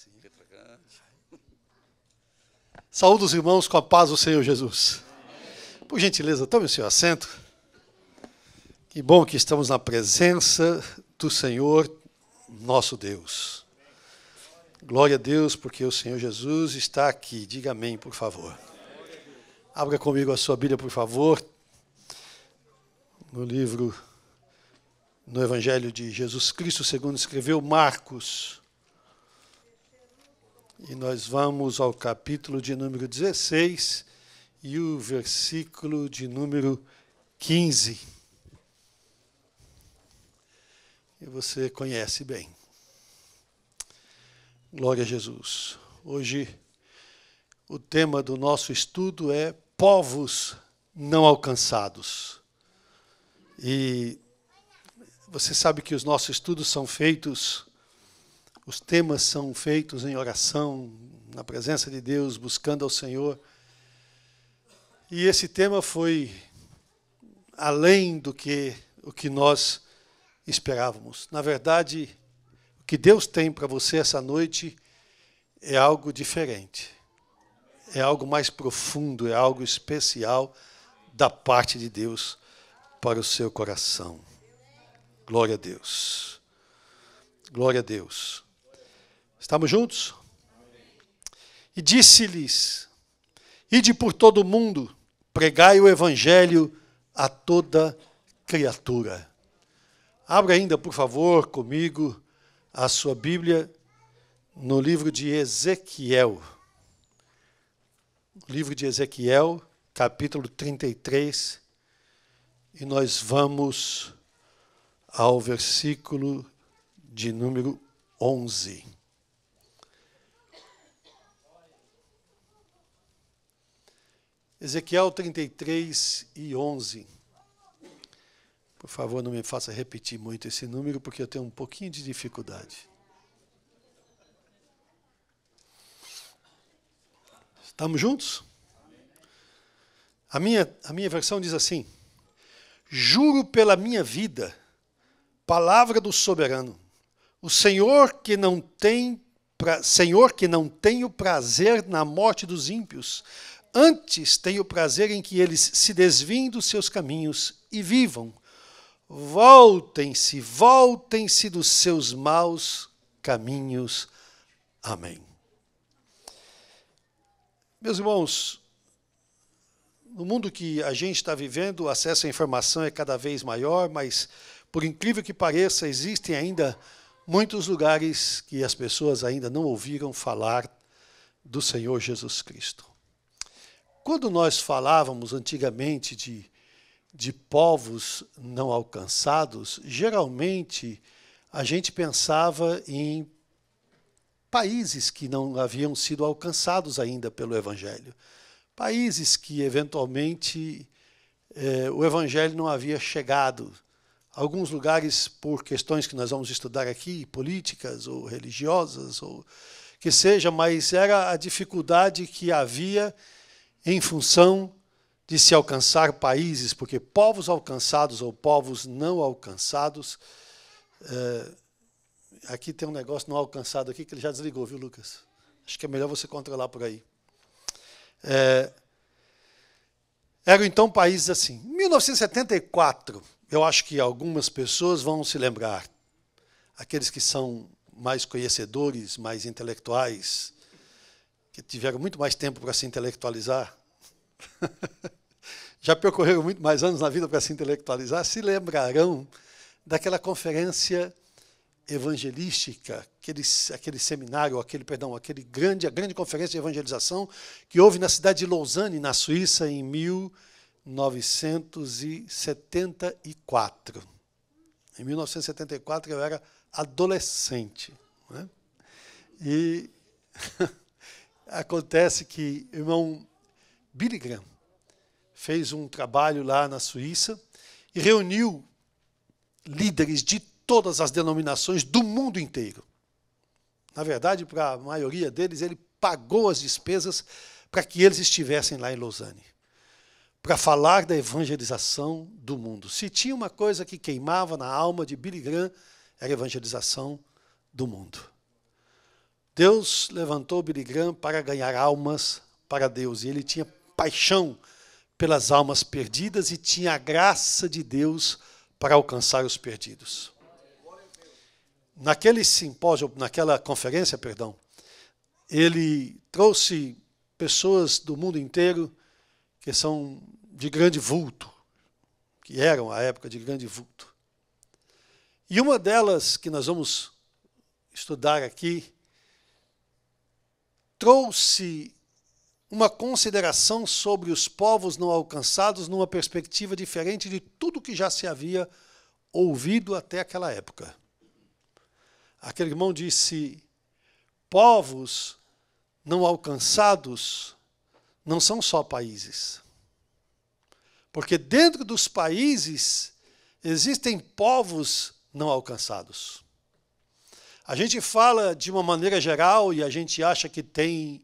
assim. Saúde os irmãos com a paz do Senhor Jesus. Por gentileza, tome o seu assento. Que bom que estamos na presença do Senhor, nosso Deus. Glória a Deus, porque o Senhor Jesus está aqui. Diga amém, por favor. Abra comigo a sua Bíblia, por favor. No Evangelho de Jesus Cristo, segundo escreveu Marcos. E nós vamos ao capítulo de número 16 e o versículo de número 15. E você conhece bem. Glória a Jesus. Hoje o tema do nosso estudo é povos não alcançados. E você sabe que os nossos estudos são feitos, os temas são feitos em oração, na presença de Deus, buscando ao Senhor. E esse tema foi além do que o que nós esperávamos. Na verdade, o que Deus tem para você essa noite é algo diferente. É algo mais profundo, é algo especial da parte de Deus para o seu coração. Glória a Deus. Glória a Deus. Estamos juntos? E disse-lhes: ide por todo o mundo, pregai o evangelho a toda criatura. Abra ainda, por favor, comigo a sua Bíblia no livro de Ezequiel. Livro de Ezequiel, capítulo 33, e nós vamos ao versículo de número 11. Ezequiel 33 e 11. Por favor, não me faça repetir muito esse número, porque eu tenho um pouquinho de dificuldade. Estamos juntos? A minha versão diz assim: juro pela minha vida, palavra do soberano, o Senhor que não tem o prazer na morte dos ímpios, antes tem o prazer em que eles se desviem dos seus caminhos e vivam. Voltem-se dos seus maus caminhos. Amém. Meus irmãos, no mundo que a gente está vivendo, o acesso à informação é cada vez maior, mas, por incrível que pareça, existem ainda muitos lugares que as pessoas ainda não ouviram falar do Senhor Jesus Cristo. Quando nós falávamos antigamente de povos não alcançados, geralmente a gente pensava em países que não haviam sido alcançados ainda pelo Evangelho. Países que, eventualmente, o Evangelho não havia chegado. Alguns lugares, por questões que nós vamos estudar aqui, políticas ou religiosas, ou que seja, mas era a dificuldade que havia em função de se alcançar países, porque povos alcançados ou povos não alcançados... Aqui tem um negócio não alcançado aqui que ele já desligou, viu, Lucas? Acho que é melhor você controlar por aí. Eram então países assim. Em 1974, eu acho que algumas pessoas vão se lembrar, aqueles que são mais conhecedores, mais intelectuais, que tiveram muito mais tempo para se intelectualizar, já percorreram muito mais anos na vida para se intelectualizar, se lembrarão daquela conferência evangelística, aquele seminário, a grande conferência de evangelização que houve na cidade de Lausanne, na Suíça, em 1974. Em 1974 eu era adolescente, né? E acontece que o irmão Billy Graham fez um trabalho lá na Suíça e reuniu líderes de todas as denominações do mundo inteiro. Na verdade, para a maioria deles, ele pagou as despesas para que eles estivessem lá em Lausanne, para falar da evangelização do mundo. Se tinha uma coisa que queimava na alma de Billy Graham, era a evangelização do mundo. Deus levantou Billy Graham para ganhar almas para Deus. E ele tinha paixão pelas almas perdidas e tinha a graça de Deus para alcançar os perdidos. Naquele simpósio, naquela conferência, ele trouxe pessoas do mundo inteiro que são de grande vulto, que eram à época de grande vulto. E uma delas que nós vamos estudar aqui trouxe uma consideração sobre os povos não alcançados numa perspectiva diferente de tudo que já se havia ouvido até aquela época. Aquele irmão disse: povos não alcançados não são só países. Porque dentro dos países existem povos não alcançados. A gente fala de uma maneira geral e a gente acha que tem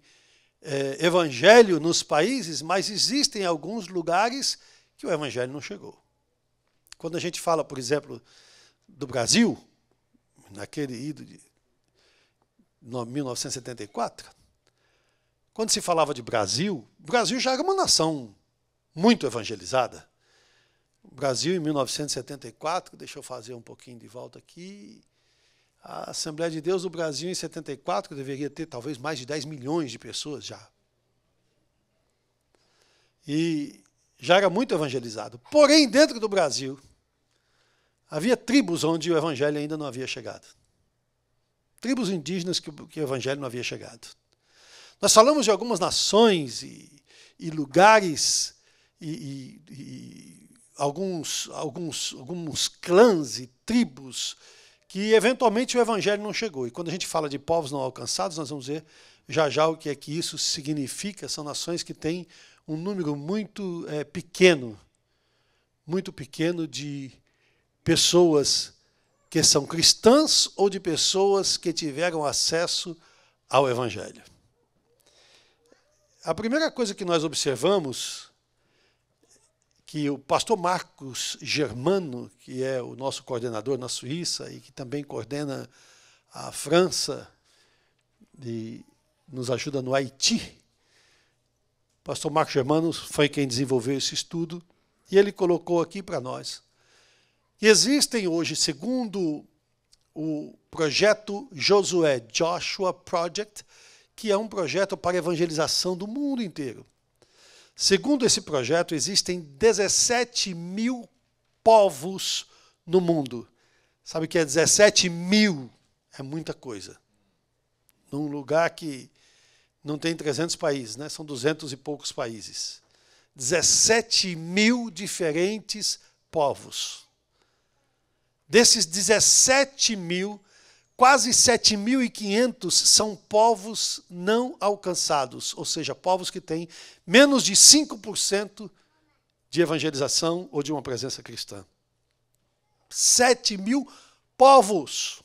evangelho nos países, mas existem alguns lugares que o evangelho não chegou. Quando a gente fala, por exemplo, do Brasil, naquele ido de 1974, quando se falava de Brasil, o Brasil já era uma nação muito evangelizada. O Brasil, em 1974, deixa eu fazer um pouquinho de volta aqui, a Assembleia de Deus do Brasil, em 74, deveria ter talvez mais de 10 milhões de pessoas já. E já era muito evangelizado. Porém, dentro do Brasil, havia tribos onde o evangelho ainda não havia chegado. Tribos indígenas que o evangelho não havia chegado. Nós falamos de algumas nações e lugares e alguns clãs e tribos que eventualmente o evangelho não chegou. E quando a gente fala de povos não alcançados, nós vamos ver já o que é que isso significa. São nações que têm um número muito pequeno de pessoas que são cristãs ou de pessoas que tiveram acesso ao evangelho. A primeira coisa que nós observamos, que o pastor Marcos Germano, que é o nosso coordenador na Suíça e que também coordena a França e nos ajuda no Haiti, o pastor Marcos Germano foi quem desenvolveu esse estudo e ele colocou aqui para nós que existem hoje, segundo o projeto Josué, Joshua Project, que é um projeto para evangelização do mundo inteiro. Segundo esse projeto, existem 17 mil povos no mundo. Sabe o que é 17 mil? É muita coisa. Num lugar que não tem 300 países, né? São 200 e poucos países. 17 mil diferentes povos. Desses 17 mil, quase 7.500 são povos não alcançados, ou seja, povos que têm menos de 5% de evangelização ou de uma presença cristã. 7 mil povos.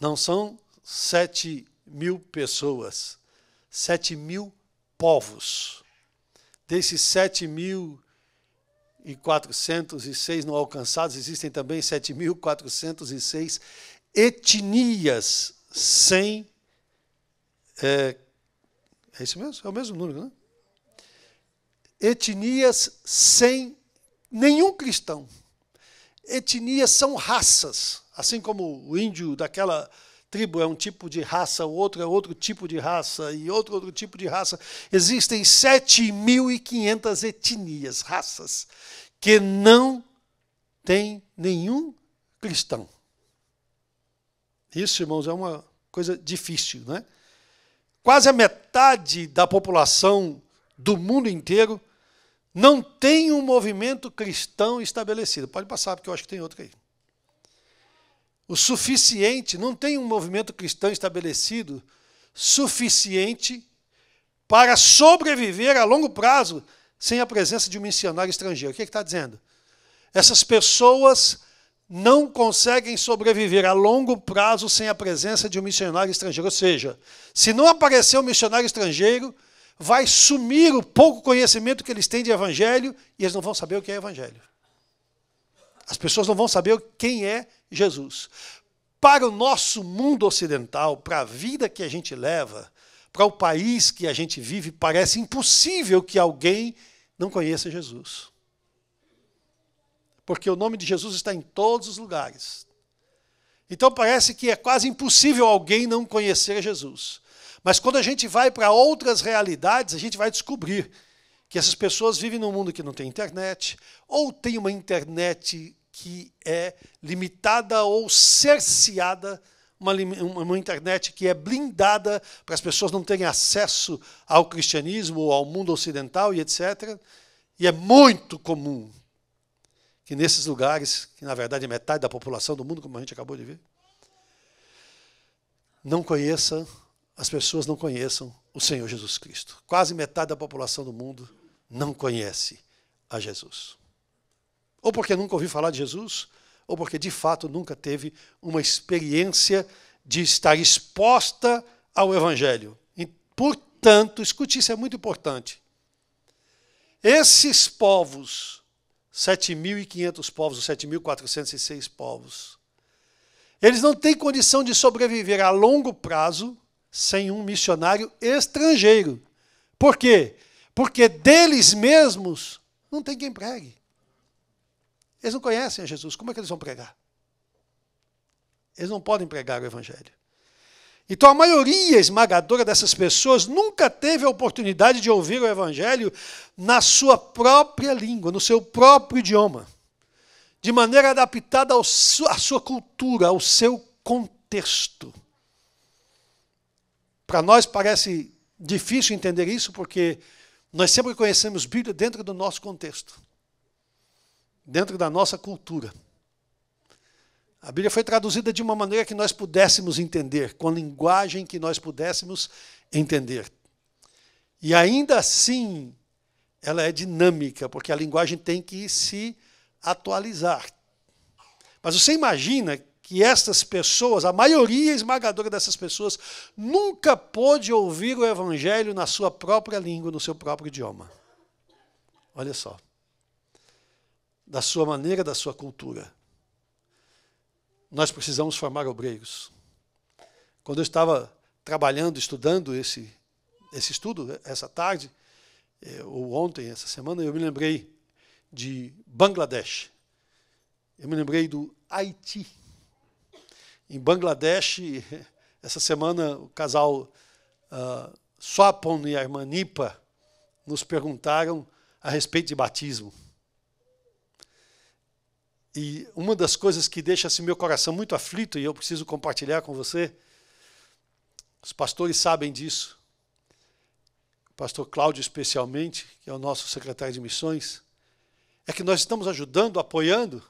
Não são 7 mil pessoas. 7 mil povos. Desses 7.406 não alcançados, existem também 7.406 etnias sem... É isso mesmo? É o mesmo número, né? Etnias sem nenhum cristão. Etnias são raças. Assim como o índio daquela tribo é um tipo de raça, o outro é outro tipo de raça, e outro tipo de raça. Existem 7.500 etnias, raças, que não têm nenhum cristão. Isso, irmãos, é uma coisa difícil, né? Quase a metade da população do mundo inteiro não tem um movimento cristão estabelecido. Pode passar, porque eu acho que tem outro aí. O suficiente, não tem um movimento cristão estabelecido suficiente para sobreviver a longo prazo sem a presença de um missionário estrangeiro. O que está dizendo? Essas pessoas não conseguem sobreviver a longo prazo sem a presença de um missionário estrangeiro. Ou seja, se não aparecer um missionário estrangeiro, vai sumir o pouco conhecimento que eles têm de evangelho e eles não vão saber o que é evangelho. As pessoas não vão saber quem é Jesus. para o nosso mundo ocidental, para a vida que a gente leva, para o país que a gente vive, parece impossível que alguém não conheça Jesus. Porque o nome de Jesus está em todos os lugares. Então parece que é quase impossível alguém não conhecer Jesus. Mas quando a gente vai para outras realidades, a gente vai descobrir que essas pessoas vivem num mundo que não tem internet, ou tem uma internet que é limitada ou cerceada, uma internet que é blindada para as pessoas não terem acesso ao cristianismo ou ao mundo ocidental e etc. E é muito comum que nesses lugares, que na verdade é metade da população do mundo, como a gente acabou de ver, as pessoas não conheçam o Senhor Jesus Cristo. Quase metade da população do mundo não conhece a Jesus. Ou porque nunca ouviu falar de Jesus, ou porque de fato nunca teve uma experiência de estar exposta ao Evangelho. E, portanto, escute, isso é muito importante. Esses povos, 7.500 povos, 7.406 povos, eles não têm condição de sobreviver a longo prazo sem um missionário estrangeiro. Por quê? Porque deles mesmos não tem quem pregue. Eles não conhecem a Jesus, como é que eles vão pregar? Eles não podem pregar o Evangelho. Então a maioria esmagadora dessas pessoas nunca teve a oportunidade de ouvir o Evangelho na sua própria língua, no seu próprio idioma, de maneira adaptada à sua cultura, ao seu contexto. Para nós parece difícil entender isso, porque nós sempre conhecemos Bíblia dentro do nosso contexto, dentro da nossa cultura. A Bíblia foi traduzida de uma maneira que nós pudéssemos entender, com a linguagem que nós pudéssemos entender. E ainda assim, ela é dinâmica, porque a linguagem tem que se atualizar. Mas você imagina que estas pessoas, a maioria esmagadora dessas pessoas, nunca pôde ouvir o Evangelho na sua própria língua, no seu próprio idioma. Olha só. Da sua maneira, da sua cultura. Nós precisamos formar obreiros. Quando eu estava trabalhando, estudando esse estudo, essa tarde, ou ontem, essa semana, eu me lembrei de Bangladesh. Eu me lembrei do Haiti. Em Bangladesh, essa semana, o casal Swapon e a irmã Nipa nos perguntaram a respeito de batismo. E uma das coisas que deixa assim, meu coração muito aflito, e eu preciso compartilhar com você, os pastores sabem disso, o pastor Cláudio especialmente, que é o nosso secretário de missões, é que nós estamos ajudando, apoiando,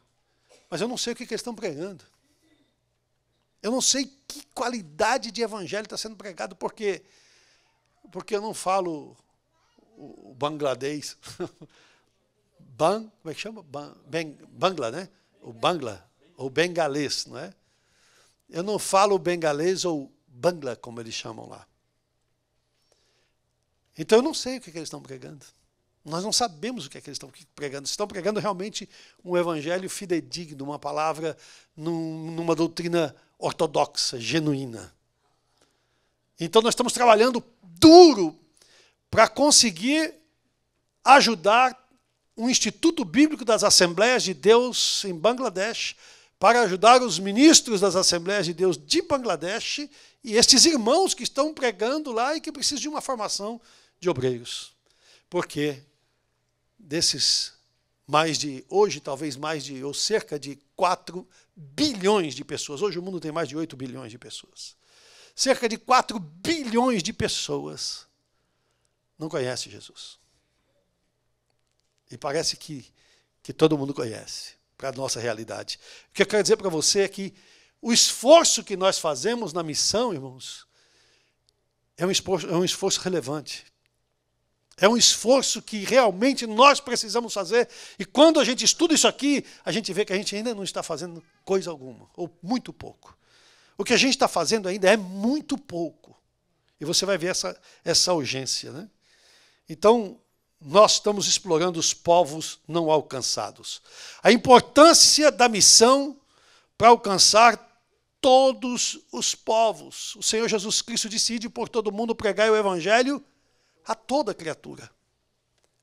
mas eu não sei o que eles estão pregando. Eu não sei que qualidade de evangelho está sendo pregado, porque eu não falo o bangladês. Como é que chama? Bangla, né? O Bangla, ou bengalês, não é? Eu não falo bengalês ou Bangla, como eles chamam lá. Então eu não sei o que eles estão pregando. Nós não sabemos o que eles estão pregando. Estão pregando realmente um evangelho fidedigno, uma palavra numa doutrina ortodoxa, genuína. Então nós estamos trabalhando duro para conseguir ajudar um Instituto Bíblico das Assembleias de Deus em Bangladesh, para ajudar os ministros das Assembleias de Deus de Bangladesh e estes irmãos que estão pregando lá e que precisam de uma formação de obreiros. Porque desses hoje talvez ou cerca de 4 bilhões de pessoas, hoje o mundo tem mais de 8 bilhões de pessoas, cerca de 4 bilhões de pessoas não conhecem Jesus. E parece que todo mundo conhece, para a nossa realidade. O que eu quero dizer para você é que o esforço que nós fazemos na missão, irmãos, é um esforço relevante. É um esforço que realmente nós precisamos fazer. E quando a gente estuda isso aqui, a gente vê que a gente ainda não está fazendo coisa alguma, ou muito pouco. O que a gente está fazendo ainda é muito pouco. E você vai ver essa urgência, né? Então, nós estamos explorando os povos não alcançados. A importância da missão para alcançar todos os povos. O Senhor Jesus Cristo disse: ide por todo mundo pregar o evangelho a toda criatura.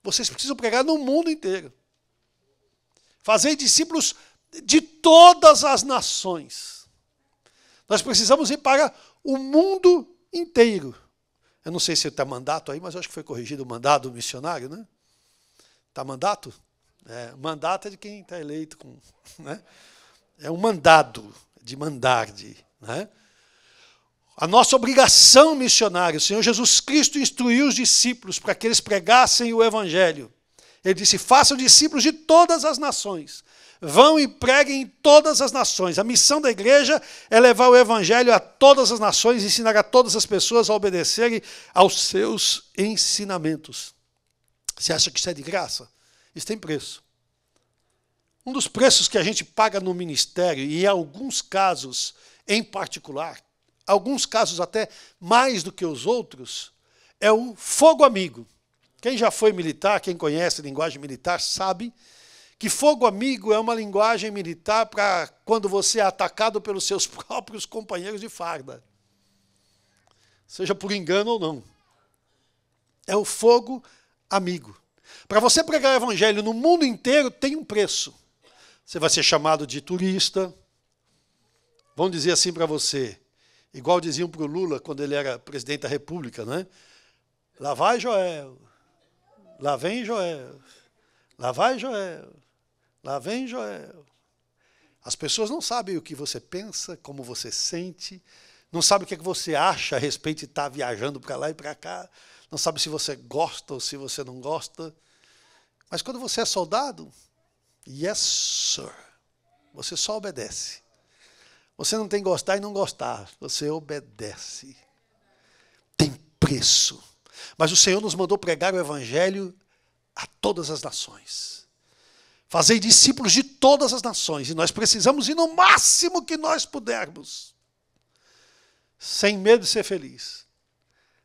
Vocês precisam pregar no mundo inteiro. Fazei discípulos de todas as nações. Nós precisamos ir para o mundo inteiro. Eu não sei se está mandato aí, mas eu acho que foi corrigido o mandato missionário, né? Está mandato? Mandato é de quem está eleito. Né? É um mandado, de mandar. Né? A nossa obrigação missionária, o Senhor Jesus Cristo instruiu os discípulos para que eles pregassem o evangelho. Ele disse: façam discípulos de todas as nações. Vão e preguem em todas as nações. A missão da igreja é levar o evangelho a todas as nações e ensinar a todas as pessoas a obedecerem aos seus ensinamentos. Você acha que isso é de graça? Isso tem preço. Um dos preços que a gente paga no ministério, e em alguns casos em particular, alguns casos até mais do que os outros, é o fogo amigo. Quem já foi militar, quem conhece a linguagem militar, sabe que fogo amigo é uma linguagem militar para quando você é atacado pelos seus próprios companheiros de farda. Seja por engano ou não. É o fogo amigo. Para você pregar o evangelho no mundo inteiro, tem um preço. Você vai ser chamado de turista. Vão dizer assim para você, igual diziam para o Lula quando ele era presidente da República, né? Lá vai Joel, lá vem Joel, lá vai Joel, lá vem Joel. As pessoas não sabem o que você pensa, como você sente, não sabem o que é que você acha a respeito de estar viajando para lá e para cá, não sabe se você gosta ou se você não gosta. Mas quando você é soldado, yes, sir, você só obedece. Você não tem que gostar e não gostar, você obedece. Tem preço. Mas o Senhor nos mandou pregar o evangelho a todas as nações. Fazei discípulos de todas as nações, e nós precisamos ir no máximo que nós pudermos, sem medo de ser feliz.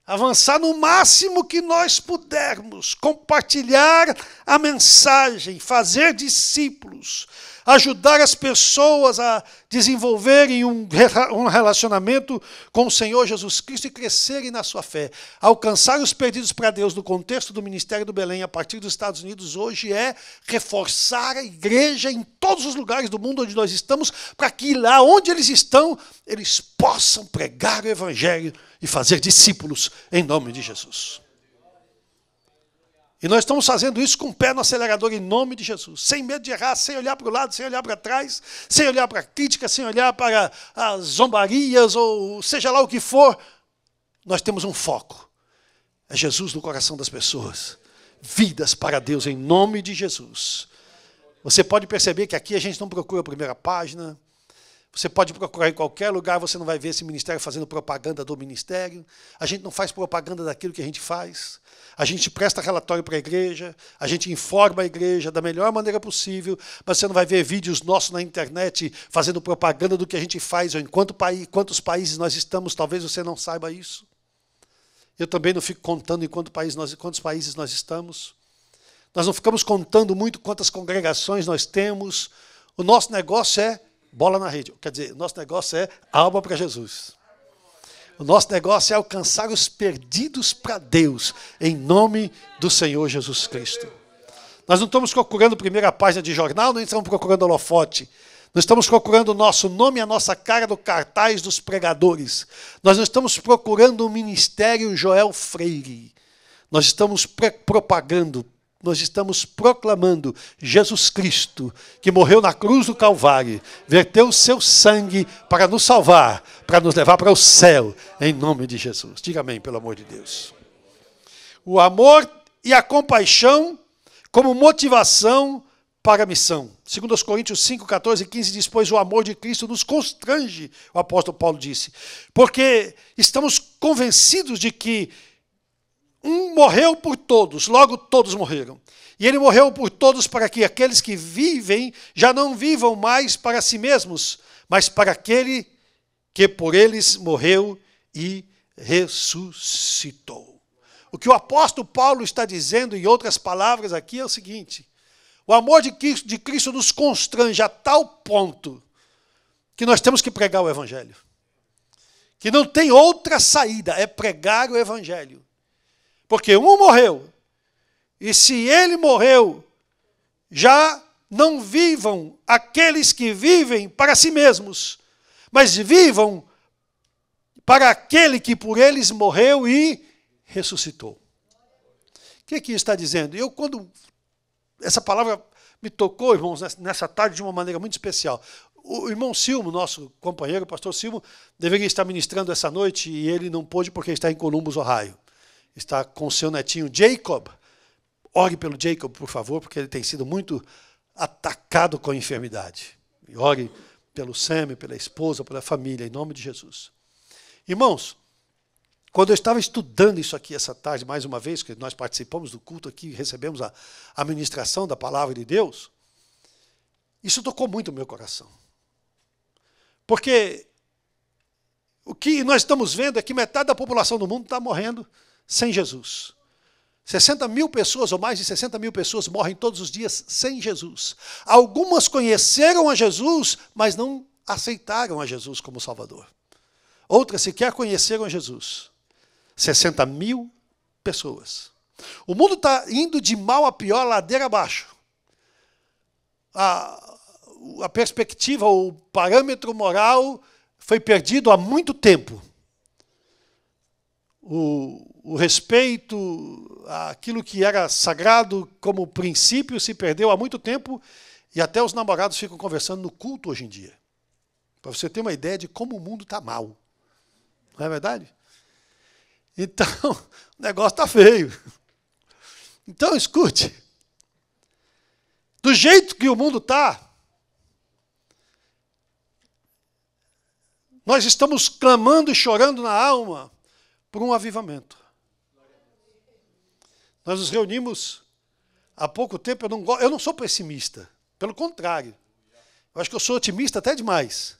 Avançar no máximo que nós pudermos, compartilhar a mensagem, fazer discípulos, ajudar as pessoas a desenvolverem um relacionamento com o Senhor Jesus Cristo e crescerem na sua fé. Alcançar os perdidos para Deus no contexto do Ministério do Belém a partir dos Estados Unidos hoje é reforçar a igreja em todos os lugares do mundo onde nós estamos, para que lá onde eles estão, eles possam pregar o evangelho e fazer discípulos em nome de Jesus. E nós estamos fazendo isso com o pé no acelerador em nome de Jesus, sem medo de errar, sem olhar para o lado, sem olhar para trás, sem olhar para a crítica, sem olhar para as zombarias, ou seja lá o que for. Nós temos um foco. É Jesus no coração das pessoas. Vidas para Deus em nome de Jesus. Você pode perceber que aqui a gente não procura a primeira página. Você pode procurar em qualquer lugar, você não vai ver esse ministério fazendo propaganda do ministério. A gente não faz propaganda daquilo que a gente faz. A gente presta relatório para a igreja, a gente informa a igreja da melhor maneira possível, mas você não vai ver vídeos nossos na internet fazendo propaganda do que a gente faz, ou em quantos países nós estamos, talvez você não saiba isso. Eu também não fico contando em quantos países nós estamos. Nós não ficamos contando muito quantas congregações nós temos. O nosso negócio é bola na rede. Quer dizer, o nosso negócio é alma para Jesus. O nosso negócio é alcançar os perdidos para Deus, em nome do Senhor Jesus Cristo. Nós não estamos procurando primeira página de jornal, não estamos procurando holofote. Nós estamos procurando o nosso nome e a nossa cara no cartaz dos pregadores. Nós não estamos procurando o ministério Joel Freire. Nós estamos propagando, nós estamos proclamando Jesus Cristo, que morreu na cruz do Calvário, verteu o seu sangue para nos salvar, para nos levar para o céu, em nome de Jesus. Diga amém, pelo amor de Deus. O amor e a compaixão como motivação para a missão. 2 Coríntios 5, 14 e 15 diz: pois o amor de Cristo nos constrange, o apóstolo Paulo disse, porque estamos convencidos de que um morreu por todos, logo todos morreram. E ele morreu por todos para que aqueles que vivem já não vivam mais para si mesmos, mas para aquele que por eles morreu e ressuscitou. O que o apóstolo Paulo está dizendo, em outras palavras aqui, é o seguinte: o amor de Cristo nos constrange a tal ponto que nós temos que pregar o Evangelho. Que não tem outra saída, é pregar o Evangelho. Porque um morreu, e se ele morreu, já não vivam aqueles que vivem para si mesmos, mas vivam para aquele que por eles morreu e ressuscitou. O que aqui está dizendo? Quando essa palavra me tocou, irmãos, nessa tarde de uma maneira muito especial. O irmão Silmo, nosso companheiro, o pastor Silmo, deveria estar ministrando essa noite e ele não pôde porque está em Columbus, Ohio. Está com seu netinho Jacob. Ore pelo Jacob, por favor, porque ele tem sido muito atacado com a enfermidade. E ore pelo Sam, pela esposa, pela família, em nome de Jesus. Irmãos, quando eu estava estudando isso aqui essa tarde, mais uma vez, que nós participamos do culto aqui, recebemos a ministração da palavra de Deus, isso tocou muito o meu coração. Porque o que nós estamos vendo é que metade da população do mundo está morrendo sem Jesus. 60 mil pessoas, ou mais de 60 mil pessoas, morrem todos os dias sem Jesus. Algumas conheceram a Jesus, mas não aceitaram a Jesus como Salvador. Outras sequer conheceram a Jesus. 60 mil pessoas. O mundo está indo de mal a pior, ladeira abaixo. A perspectiva, o parâmetro moral foi perdido há muito tempo. O respeito, aquilo que era sagrado como princípio se perdeu há muito tempo e até os namorados ficam conversando no culto hoje em dia. Para você ter uma ideia de como o mundo está mal. Não é verdade? Então, o negócio está feio. Então, escute. Do jeito que o mundo está, nós estamos clamando e chorando na alma por um avivamento. Nós nos reunimos há pouco tempo, eu não sou pessimista, pelo contrário. Eu acho que eu sou otimista até demais.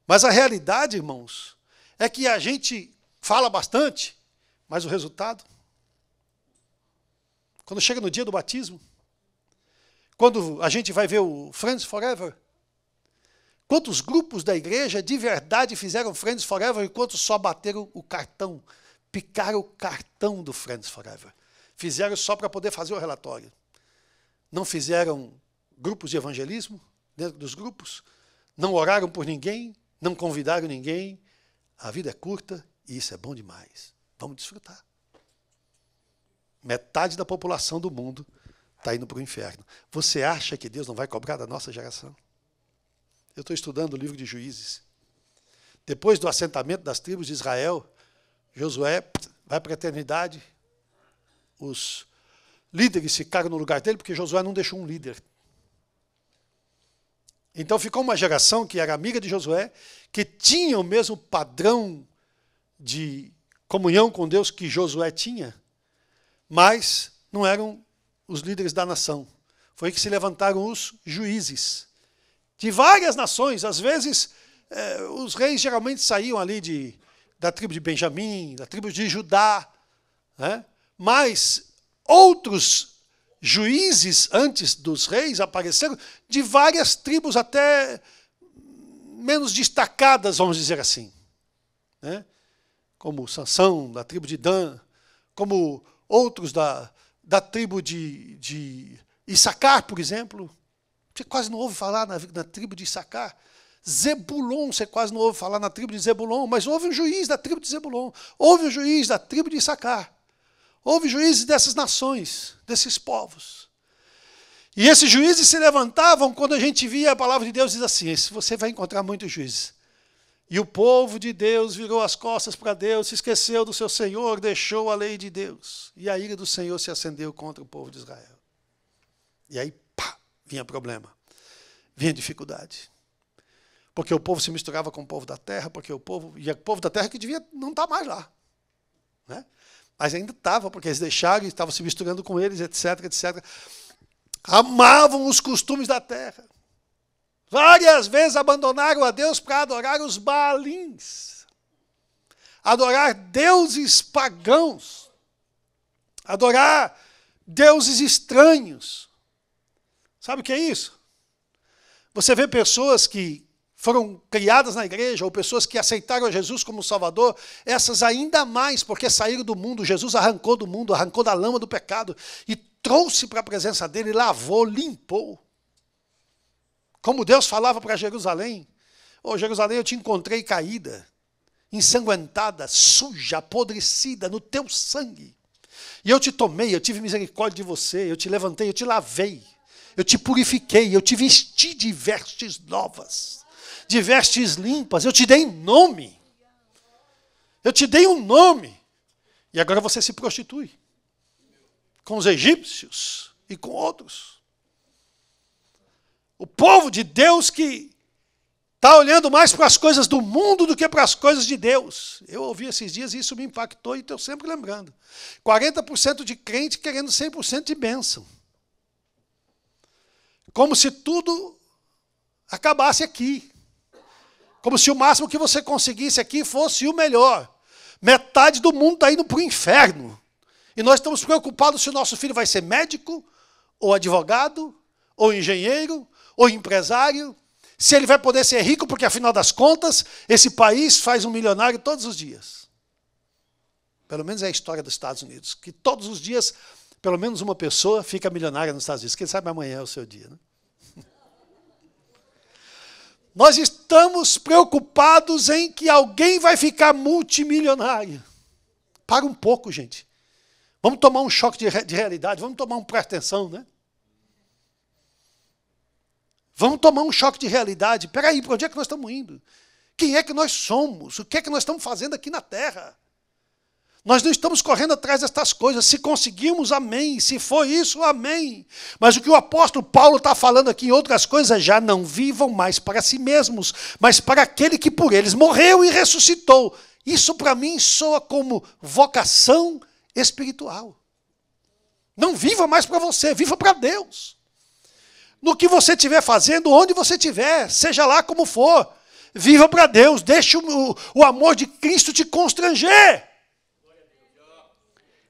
Mas a realidade, irmãos, é que a gente fala bastante, mas o resultado? Quando chega no dia do batismo, quando a gente vai ver o Friends Forever, quantos grupos da igreja de verdade fizeram Friends Forever e quantos só bateram o cartão, picaram o cartão do Friends Forever? Fizeram só para poder fazer o relatório. Não fizeram grupos de evangelismo dentro dos grupos, não oraram por ninguém, não convidaram ninguém. A vida é curta e isso é bom demais. Vamos desfrutar. Metade da população do mundo está indo para o inferno. Você acha que Deus não vai cobrar da nossa geração? Eu estou estudando o livro de Juízes. Depois do assentamento das tribos de Israel, Josué vai para a eternidade. Os líderes ficaram no lugar dele porque Josué não deixou um líder. Então ficou uma geração que era amiga de Josué, que tinha o mesmo padrão de comunhão com Deus que Josué tinha, mas não eram os líderes da nação. Foi que se levantaram os juízes de várias nações. Às vezes, os reis geralmente saíam ali da tribo de Benjamim, da tribo de Judá, né? Mas outros juízes antes dos reis apareceram de várias tribos até menos destacadas, vamos dizer assim, né? Como Sansão, da tribo de Dan, como outros da tribo de Issacar, por exemplo. Você quase não ouve falar na tribo de Issacar. Zebulon, você quase não ouve falar na tribo de Zebulon, mas houve um juiz da tribo de Zebulon, houve um juiz da tribo de Issacar, houve juízes dessas nações, desses povos. E esses juízes se levantavam quando a gente via a palavra de Deus diz assim, você vai encontrar muitos juízes. E o povo de Deus virou as costas para Deus, se esqueceu do seu Senhor, deixou a lei de Deus. E a ira do Senhor se acendeu contra o povo de Israel. E aí, pá, vinha problema, vinha dificuldade. Porque o povo se misturava com o povo da terra, e o povo da terra que devia não estar mais lá, né? Mas ainda estava, porque eles deixaram e estavam se misturando com eles, etc, etc. Amavam os costumes da terra. Várias vezes abandonaram a Deus para adorar os Baalins, adorar deuses pagãos, adorar deuses estranhos. Sabe o que é isso? Você vê pessoas que foram criadas na igreja, ou pessoas que aceitaram a Jesus como Salvador, essas ainda mais, porque saíram do mundo, Jesus arrancou do mundo, arrancou da lama do pecado, e trouxe para a presença dele, lavou, limpou. Como Deus falava para Jerusalém, Jerusalém, eu te encontrei caída, ensanguentada, suja, apodrecida no teu sangue. E eu te tomei, eu tive misericórdia de você, eu te levantei, eu te lavei, eu te purifiquei, eu te vesti de vestes novas, de vestes limpas, eu te dei nome. Eu te dei um nome. E agora você se prostitui com os egípcios e com outros. O povo de Deus que está olhando mais para as coisas do mundo do que para as coisas de Deus. Eu ouvi esses dias e isso me impactou e estou sempre lembrando. 40% de crente querendo 100% de bênção. Como se tudo acabasse aqui. Como se o máximo que você conseguisse aqui fosse o melhor. Metade do mundo está indo para o inferno. E nós estamos preocupados se o nosso filho vai ser médico, ou advogado, ou engenheiro, ou empresário. Se ele vai poder ser rico, porque, afinal das contas, esse país faz um milionário todos os dias. Pelo menos é a história dos Estados Unidos. Que todos os dias, pelo menos uma pessoa fica milionária nos Estados Unidos. Quem sabe amanhã é o seu dia, né? Nós estamos preocupados em que alguém vai ficar multimilionário. Para um pouco, gente. Vamos tomar um choque de realidade. Vamos tomar um presta atenção, né? Vamos tomar um choque de realidade. Espera aí, para onde é que nós estamos indo? Quem é que nós somos? O que é que nós estamos fazendo aqui na terra? Nós não estamos correndo atrás destas coisas. Se conseguimos, amém. Se for isso, amém. Mas o que o apóstolo Paulo está falando aqui em outras coisas, já não vivam mais para si mesmos, mas para aquele que por eles morreu e ressuscitou. Isso para mim soa como vocação espiritual. Não viva mais para você, viva para Deus. No que você estiver fazendo, onde você estiver, seja lá como for, viva para Deus, deixe o amor de Cristo te constranger.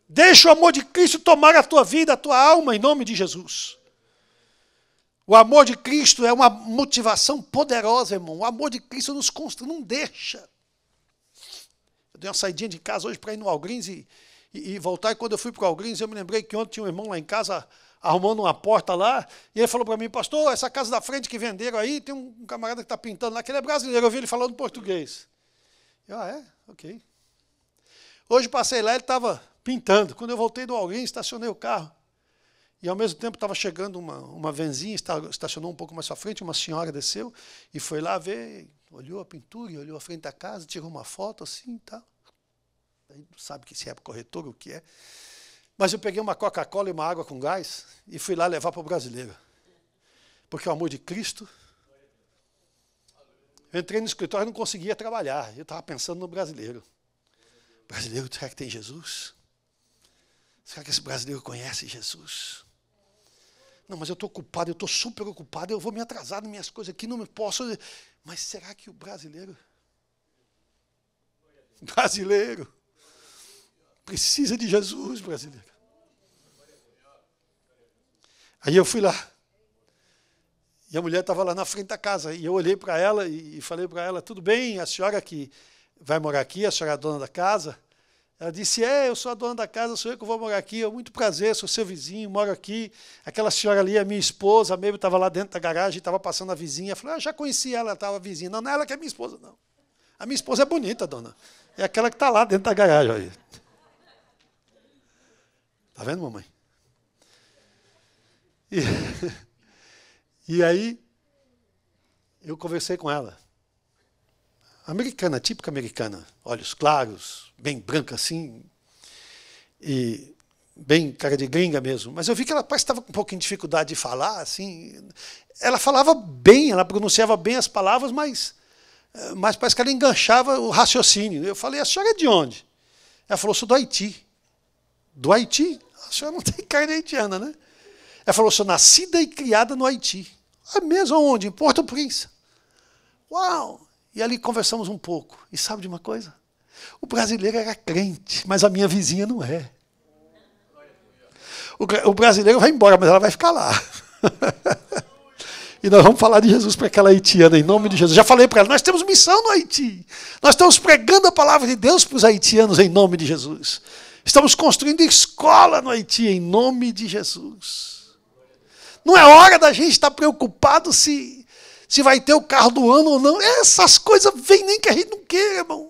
Deixa o amor de Cristo tomar a tua vida, a tua alma, em nome de Jesus. O amor de Cristo é uma motivação poderosa, irmão. O amor de Cristo nos constrange, não deixa. Eu dei uma saidinha de casa hoje para ir no Walgreens e voltar. E quando eu fui para o Walgreens, eu me lembrei que ontem tinha um irmão lá em casa arrumando uma porta lá, e ele falou para mim, pastor, essa casa da frente que venderam aí, tem um camarada que está pintando lá, que ele é brasileiro, eu vi ele falando português. Eu, ok. Hoje passei lá, ele estava pintando. Quando eu voltei do Walgreens, estacionei o carro, e ao mesmo tempo estava chegando uma vanzinha, estacionou um pouco mais para frente, uma senhora desceu, e foi lá ver, olhou a pintura, e olhou a frente da casa, tirou uma foto assim e tal. Aí não sabe que se é corretor ou o que é. Mas eu peguei uma Coca-Cola e uma água com gás e fui lá levar para o brasileiro. Porque o amor de Cristo... Eu entrei no escritório e não conseguia trabalhar. Eu estava pensando no brasileiro. Brasileiro, será que tem Jesus? Será que esse brasileiro conhece Jesus? Não, mas eu estou ocupado, eu estou super ocupado, eu vou me atrasar nas minhas coisas aqui, não me posso... Mas será que o brasileiro... Brasileiro... Precisa de Jesus, brasileiro. Aí eu fui lá. E a mulher estava lá na frente da casa. E eu olhei para ela e falei para ela, tudo bem, a senhora que vai morar aqui, a senhora é a dona da casa? Ela disse, eu sou a dona da casa, sou eu que vou morar aqui. Eu, muito prazer, sou seu vizinho, moro aqui. Aquela senhora ali é minha esposa, a Mabel estava lá dentro da garagem, estava passando a vizinha. Eu falei, já conheci ela estava vizinha. Não, não é ela que é minha esposa, não. A minha esposa é bonita, dona. É aquela que está lá dentro da garagem. Olha. Está vendo, mamãe? E aí, eu conversei com ela. Americana, típica americana. Olhos claros, bem branca assim. E bem cara de gringa mesmo. Mas eu vi que ela parece que estava com um pouquinho de dificuldade de falar. Assim. Ela falava bem, ela pronunciava bem as palavras, mas parece que ela enganchava o raciocínio. Eu falei, a senhora é de onde? Ela falou, sou do Haiti. Do Haiti? A senhora não tem carne haitiana, né? Ela falou, sou nascida e criada no Haiti. É mesmo onde? Em Port-au-Prince. Uau! E ali conversamos um pouco. E sabe de uma coisa? O brasileiro era crente, mas a minha vizinha não é. O brasileiro vai embora, mas ela vai ficar lá. E nós vamos falar de Jesus para aquela haitiana, em nome de Jesus. Já falei para ela, nós temos missão no Haiti. Nós estamos pregando a palavra de Deus para os haitianos, em nome de Jesus. Estamos construindo escola no Haiti, em nome de Jesus. Não é hora da gente estar preocupado se vai ter o carro do ano ou não. Essas coisas vêm nem que a gente não queira, irmão.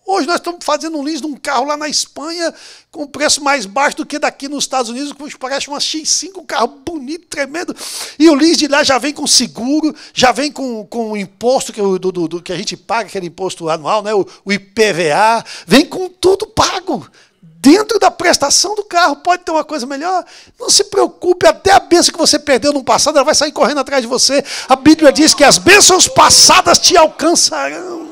Hoje nós estamos fazendo um lease de um carro lá na Espanha com um preço mais baixo do que daqui nos Estados Unidos, que parece uma X5, um carro bonito, tremendo. E o lease de lá já vem com seguro, já vem com o imposto que a gente paga, aquele imposto anual, né? o IPVA, vem com tudo pago. Dentro da prestação do carro, pode ter uma coisa melhor. Não se preocupe, até a bênção que você perdeu no passado, ela vai sair correndo atrás de você. A Bíblia diz que as bênçãos passadas te alcançarão.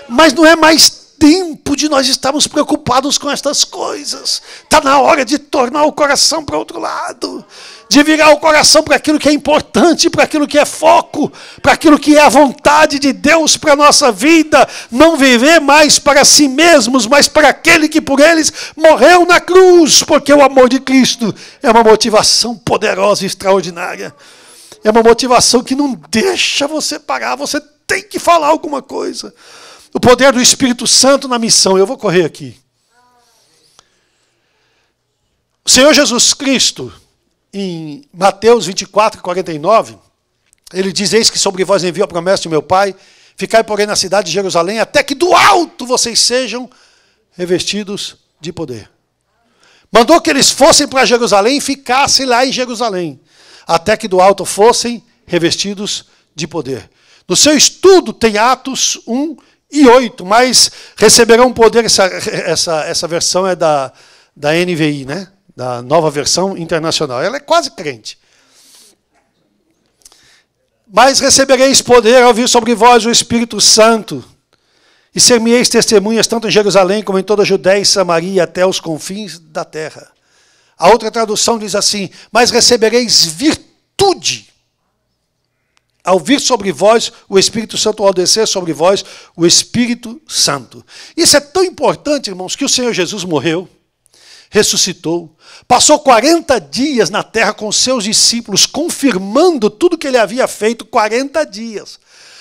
Mas não é mais tempo de nós estarmos preocupados com estas coisas. Está na hora de tornar o coração para o outro lado. De virar o coração para aquilo que é importante, para aquilo que é foco, para aquilo que é a vontade de Deus para a nossa vida. Não viver mais para si mesmos, mas para aquele que por eles morreu na cruz. Porque o amor de Cristo é uma motivação poderosa e extraordinária. É uma motivação que não deixa você parar. Você tem que falar alguma coisa. O poder do Espírito Santo na missão. Eu vou correr aqui. O Senhor Jesus Cristo, em Mateus 24, 49, ele diz, eis que sobre vós envio a promessa de meu Pai, ficai, porém, na cidade de Jerusalém, até que do alto vocês sejam revestidos de poder. Mandou que eles fossem para Jerusalém e ficassem lá em Jerusalém, até que do alto fossem revestidos de poder. No seu estudo tem Atos 1 e 8, mas receberão poder, essa versão é da NVI, né? Da Nova Versão Internacional. Ela é quase crente. Mas recebereis poder ao vir sobre vós o Espírito Santo, e ser-me-eis testemunhas tanto em Jerusalém como em toda a Judéia e Samaria até os confins da terra. A outra tradução diz assim, mas recebereis virtude ao vir sobre vós o Espírito Santo, ao descer sobre vós o Espírito Santo. Isso é tão importante, irmãos, que o Senhor Jesus morreu, ressuscitou, passou 40 dias na terra com seus discípulos, confirmando tudo que ele havia feito, 40 dias.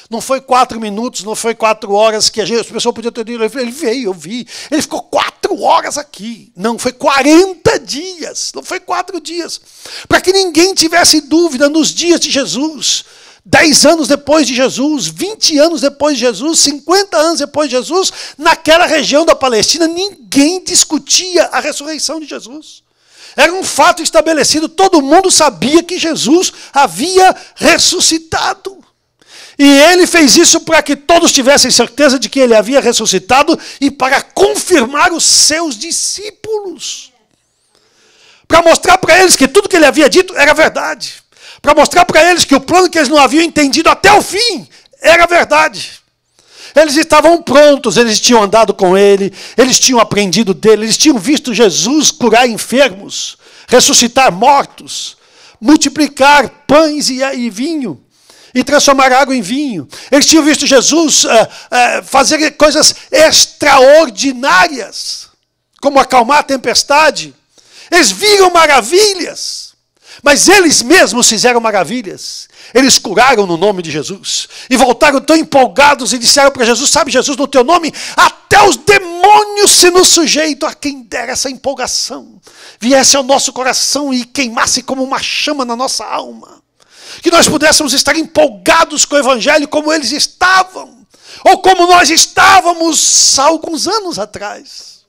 Não foi 4 minutos, não foi 4 horas que as pessoas podiam ter dito, ele veio, eu vi. Ele ficou 4 horas aqui. Não, foi 40 dias, não foi 4 dias. Para que ninguém tivesse dúvida nos dias de Jesus, 10 anos depois de Jesus, 20 anos depois de Jesus, 50 anos depois de Jesus, naquela região da Palestina, ninguém discutia a ressurreição de Jesus. Era um fato estabelecido, todo mundo sabia que Jesus havia ressuscitado. E ele fez isso para que todos tivessem certeza de que ele havia ressuscitado e para confirmar os seus discípulos. Para mostrar para eles que tudo que ele havia dito era verdade. Para mostrar para eles que o plano que eles não haviam entendido até o fim era verdade. Eles estavam prontos, eles tinham andado com ele, eles tinham aprendido dele, eles tinham visto Jesus curar enfermos, ressuscitar mortos, multiplicar pães e vinho, e transformar água em vinho. Eles tinham visto Jesus fazer coisas extraordinárias, como acalmar a tempestade. Eles viram maravilhas. Mas eles mesmos fizeram maravilhas. Eles curaram no nome de Jesus. E voltaram tão empolgados e disseram para Jesus, sabe, Jesus, no teu nome, até os demônios se nos sujeitam. A quem dera essa empolgação viesse ao nosso coração e queimasse como uma chama na nossa alma. Que nós pudéssemos estar empolgados com o Evangelho como eles estavam. Ou como nós estávamos há alguns anos atrás.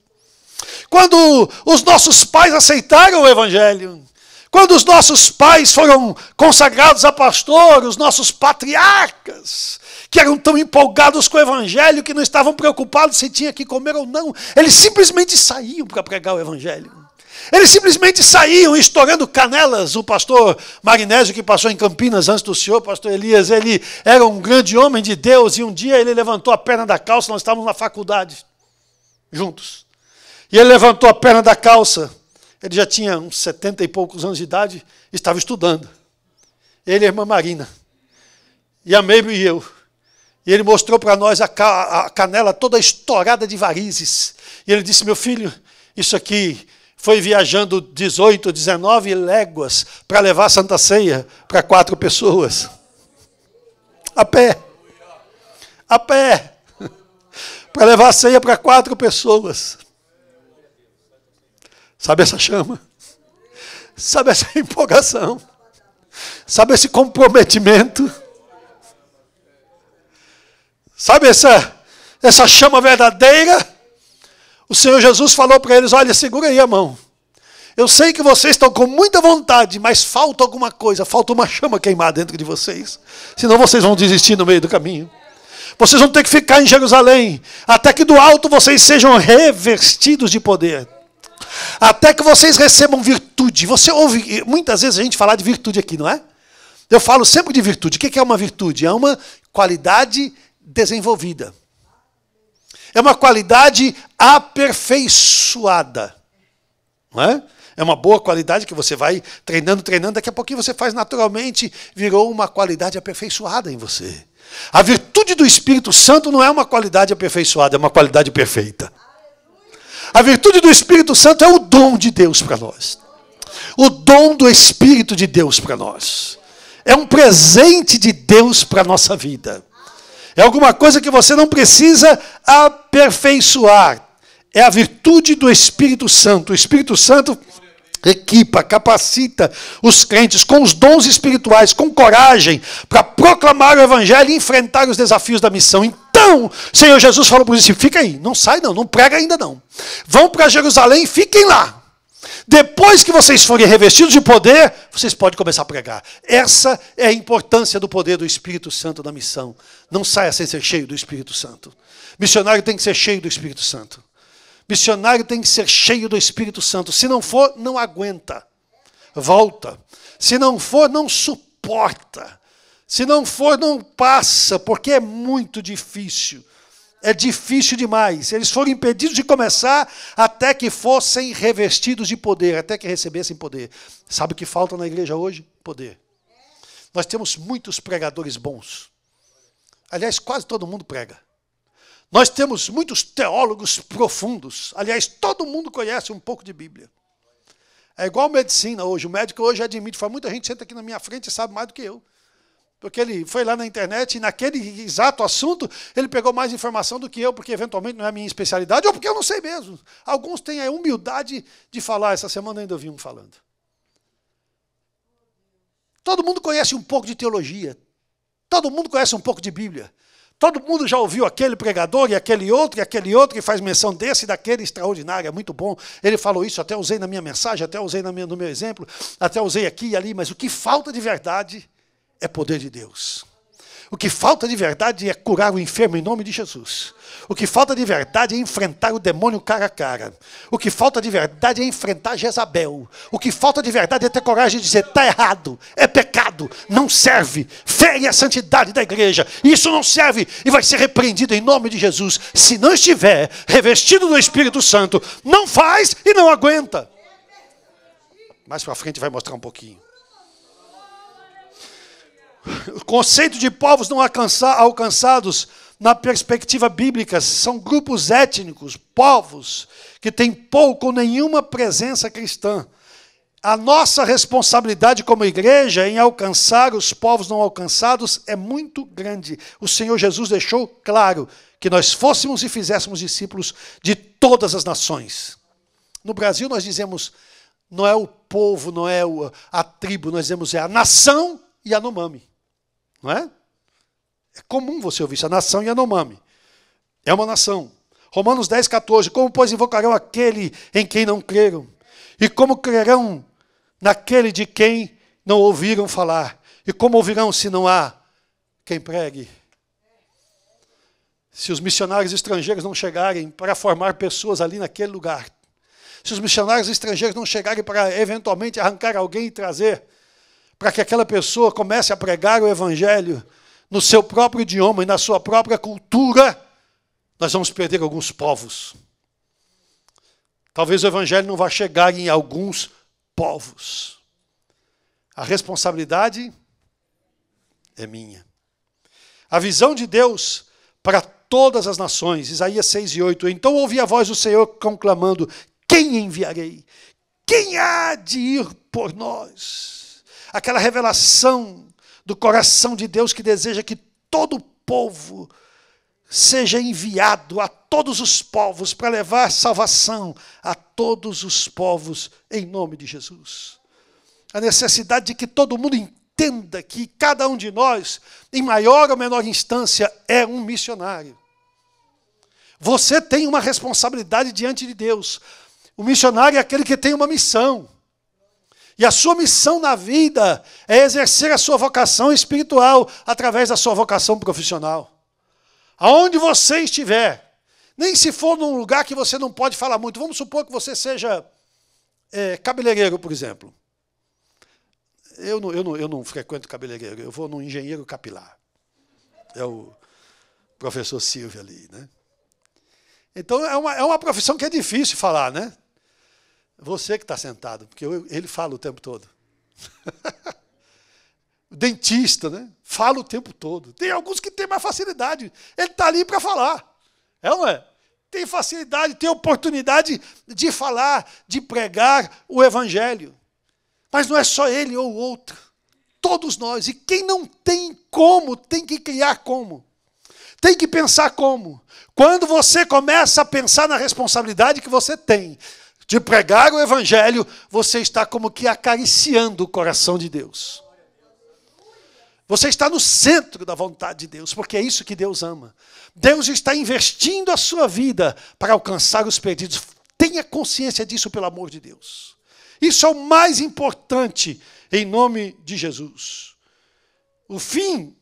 Quando os nossos pais aceitaram o Evangelho. Quando os nossos pais foram consagrados a pastor, os nossos patriarcas, que eram tão empolgados com o Evangelho que não estavam preocupados se tinha que comer ou não, eles simplesmente saíam para pregar o Evangelho. Eles simplesmente saíam estourando canelas. O pastor Marinésio, que passou em Campinas antes do senhor, pastor Elias, ele era um grande homem de Deus, e um dia ele levantou a perna da calça, nós estávamos na faculdade, juntos. E ele levantou a perna da calça. Ele já tinha uns 70 e poucos anos de idade, estava estudando. Ele e a irmã Marina. E a Meibel e eu. E ele mostrou para nós a canela toda estourada de varizes. E ele disse, meu filho, isso aqui foi viajando 18, 19 léguas para levar a Santa Ceia para 4 pessoas. A pé. A pé. Para levar a ceia para 4 pessoas. Sabe essa chama? Sabe essa empolgação? Sabe esse comprometimento? Sabe essa chama verdadeira? O Senhor Jesus falou para eles, olha, segura aí a mão. Eu sei que vocês estão com muita vontade, mas falta alguma coisa, falta uma chama queimar dentro de vocês. Senão vocês vão desistir no meio do caminho. Vocês vão ter que ficar em Jerusalém, até que do alto vocês sejam revestidos de poder. Até que vocês recebam virtude. Você ouve muitas vezes a gente falar de virtude aqui, não é? Eu falo sempre de virtude. O que é uma virtude? É uma qualidade desenvolvida. É uma qualidade aperfeiçoada. Não é? É uma boa qualidade que você vai treinando, daqui a pouquinho você faz naturalmente, virou uma qualidade aperfeiçoada em você. A virtude do Espírito Santo não é uma qualidade aperfeiçoada, é uma qualidade perfeita. A virtude do Espírito Santo é o dom de Deus para nós. O dom do Espírito de Deus para nós. É um presente de Deus para a nossa vida. É alguma coisa que você não precisa aperfeiçoar. É a virtude do Espírito Santo. O Espírito Santo equipa, capacita os crentes com os dons espirituais, com coragem, para proclamar o Evangelho e enfrentar os desafios da missão. Então, o Senhor Jesus falou para os discípulos, fica aí, não sai não prega ainda não. Vão para Jerusalém, fiquem lá. Depois que vocês forem revestidos de poder, vocês podem começar a pregar. Essa é a importância do poder do Espírito Santo na missão. Não saia sem ser cheio do Espírito Santo. Missionário tem que ser cheio do Espírito Santo. Missionário tem que ser cheio do Espírito Santo. Se não for, não aguenta. Volta. Se não for, não suporta. Se não for, não passa, porque é muito difícil. É difícil demais. Eles foram impedidos de começar até que fossem revestidos de poder, até que recebessem poder. Sabe o que falta na igreja hoje? Poder. Nós temos muitos pregadores bons. Aliás, quase todo mundo prega. Nós temos muitos teólogos profundos. Aliás, todo mundo conhece um pouco de Bíblia. É igual medicina hoje. O médico hoje admite, fala, muita gente senta aqui na minha frente e sabe mais do que eu. Porque ele foi lá na internet e naquele exato assunto ele pegou mais informação do que eu, porque eventualmente não é a minha especialidade, ou porque eu não sei mesmo. Alguns têm a humildade de falar. Essa semana ainda ouvi um falando. Todo mundo conhece um pouco de teologia. Todo mundo conhece um pouco de Bíblia. Todo mundo já ouviu aquele pregador e aquele outro que faz menção desse e daquele extraordinário, é muito bom. Ele falou isso, até usei na minha mensagem, até usei no meu exemplo, até usei aqui e ali, mas o que falta de verdade é poder de Deus. O que falta de verdade é curar o enfermo em nome de Jesus. O que falta de verdade é enfrentar o demônio cara a cara. O que falta de verdade é enfrentar Jezabel. O que falta de verdade é ter coragem de dizer, está errado, é pecado, não serve, fere a santidade da igreja. Isso não serve e vai ser repreendido em nome de Jesus. Se não estiver revestido do Espírito Santo, não faz e não aguenta. Mais para frente vai mostrar um pouquinho. O conceito de povos não alcançados na perspectiva bíblica são grupos étnicos, povos que têm pouco ou nenhuma presença cristã. A nossa responsabilidade como igreja em alcançar os povos não alcançados é muito grande. O Senhor Jesus deixou claro que nós fôssemos e fizéssemos discípulos de todas as nações. No Brasil nós dizemos, não é o povo, não é a tribo, nós dizemos é a nação e a Yanomami. Não é? É comum você ouvir isso, a nação Yanomami. É uma nação. Romanos 10, 14. Como, pois, invocarão aquele em quem não creram? E como crerão naquele de quem não ouviram falar? E como ouvirão se não há quem pregue? Se os missionários estrangeiros não chegarem para formar pessoas ali naquele lugar, se os missionários estrangeiros não chegarem para eventualmente arrancar alguém e trazer, para que aquela pessoa comece a pregar o Evangelho no seu próprio idioma e na sua própria cultura, nós vamos perder alguns povos. Talvez o Evangelho não vá chegar em alguns povos. A responsabilidade é minha. A visão de Deus para todas as nações, Isaías 6 e 8. Então ouvi a voz do Senhor conclamando, quem enviarei? Quem há de ir por nós? Aquela revelação do coração de Deus que deseja que todo o povo seja enviado a todos os povos para levar salvação a todos os povos em nome de Jesus. A necessidade de que todo mundo entenda que cada um de nós, em maior ou menor instância, é um missionário. Você tem uma responsabilidade diante de Deus. O missionário é aquele que tem uma missão. E a sua missão na vida é exercer a sua vocação espiritual através da sua vocação profissional. Aonde você estiver, nem se for num lugar que você não pode falar muito. Vamos supor que você seja cabeleireiro, por exemplo. Eu não frequento cabeleireiro, eu vou num engenheiro capilar. É o professor Silvio ali, né? Então, é uma profissão que é difícil falar, né? Você que está sentado, porque ele fala o tempo todo. O dentista, né? Fala o tempo todo. Tem alguns que têm mais facilidade. Ele está ali para falar. É ou não é? Tem facilidade, tem oportunidade de falar, de pregar o evangelho. Mas não é só ele ou outro. Todos nós. E quem não tem como, tem que criar como. Tem que pensar como. Quando você começa a pensar na responsabilidade que você tem de pregar o evangelho, você está como que acariciando o coração de Deus. Você está no centro da vontade de Deus, porque é isso que Deus ama. Deus está investindo a sua vida para alcançar os perdidos. Tenha consciência disso, pelo amor de Deus. Isso é o mais importante, em nome de Jesus. O fim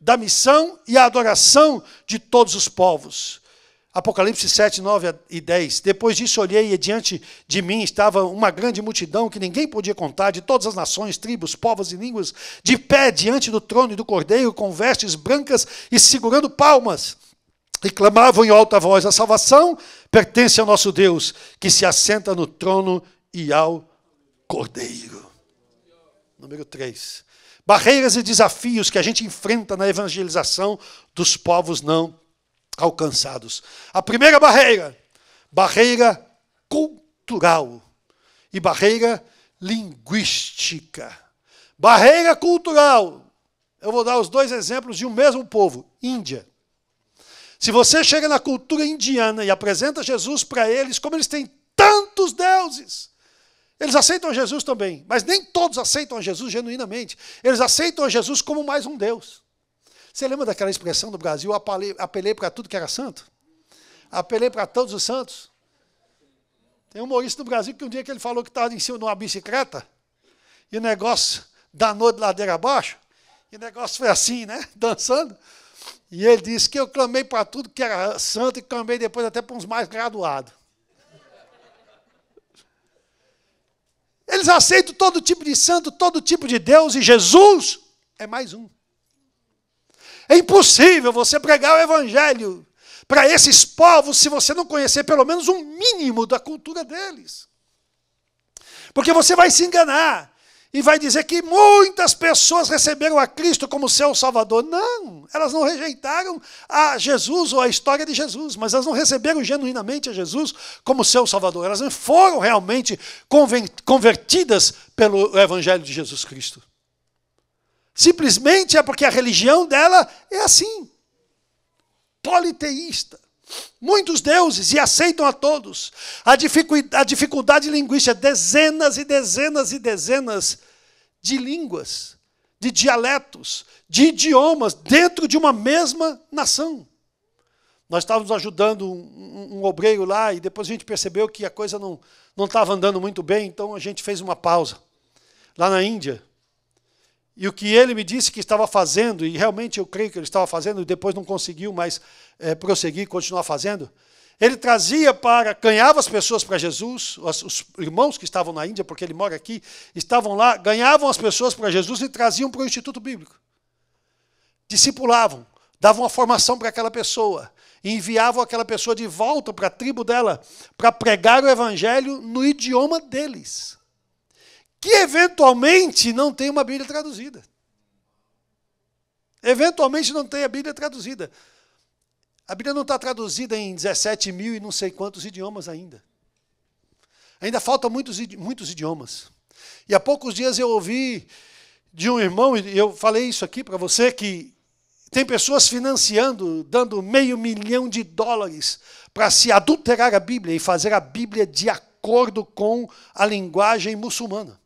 da missão e a adoração de todos os povos. Apocalipse 7, 9 e 10. Depois disso olhei e diante de mim estava uma grande multidão que ninguém podia contar, de todas as nações, tribos, povos e línguas, de pé diante do trono e do cordeiro, com vestes brancas e segurando palmas. E clamavam em alta voz: a salvação pertence ao nosso Deus, que se assenta no trono e ao cordeiro. Número 3. Barreiras e desafios que a gente enfrenta na evangelização dos povos não alcançados. A primeira barreira cultural e barreira linguística. Barreira cultural. Eu vou dar os dois exemplos de um mesmo povo, Índia. Se você chega na cultura indiana e apresenta Jesus para eles, como eles têm tantos deuses, eles aceitam Jesus também, mas nem todos aceitam Jesus genuinamente. Eles aceitam Jesus como mais um Deus. Você lembra daquela expressão do Brasil, apelei para tudo que era santo? Apelei para todos os santos? Tem um humorista do Brasil que um dia que ele falou que estava em cima de uma bicicleta e o negócio danou de ladeira abaixo, e o negócio foi assim, né? Dançando. E ele disse que eu clamei para tudo que era santo e clamei depois até para uns mais graduados. Eles aceitam todo tipo de santo, todo tipo de Deus, e Jesus é mais um. É impossível você pregar o evangelho para esses povos se você não conhecer pelo menos um mínimo da cultura deles. Porque você vai se enganar e vai dizer que muitas pessoas receberam a Cristo como seu Salvador. Não, elas não rejeitaram a Jesus ou a história de Jesus, mas elas não receberam genuinamente a Jesus como seu Salvador. Elas não foram realmente convertidas pelo evangelho de Jesus Cristo. Simplesmente é porque a religião dela é assim, politeísta. Muitos deuses e aceitam a todos. A dificuldade linguística, dezenas e dezenas e dezenas de línguas, de dialetos, de idiomas dentro de uma mesma nação. Nós estávamos ajudando um obreiro lá e depois a gente percebeu que a coisa não estava andando muito bem, então a gente fez uma pausa lá na Índia. E o que ele me disse que estava fazendo, e realmente eu creio que ele estava fazendo, e depois não conseguiu mais prosseguir, continuar fazendo, ele ganhava as pessoas para Jesus, os irmãos que estavam na Índia, porque ele mora aqui, estavam lá, ganhavam as pessoas para Jesus e traziam para o Instituto Bíblico. Discipulavam, davam uma formação para aquela pessoa, e enviavam aquela pessoa de volta para a tribo dela, para pregar o evangelho no idioma deles, que eventualmente não tem uma Bíblia traduzida. Eventualmente não tem a Bíblia traduzida. A Bíblia não está traduzida em 17 mil e não sei quantos idiomas ainda. Ainda faltam muitos idiomas. E há poucos dias eu ouvi de um irmão, e eu falei isso aqui para você, que Tem pessoas financiando, dando $500 mil para se adulterar a Bíblia e fazer a Bíblia de acordo com a linguagem muçulmana,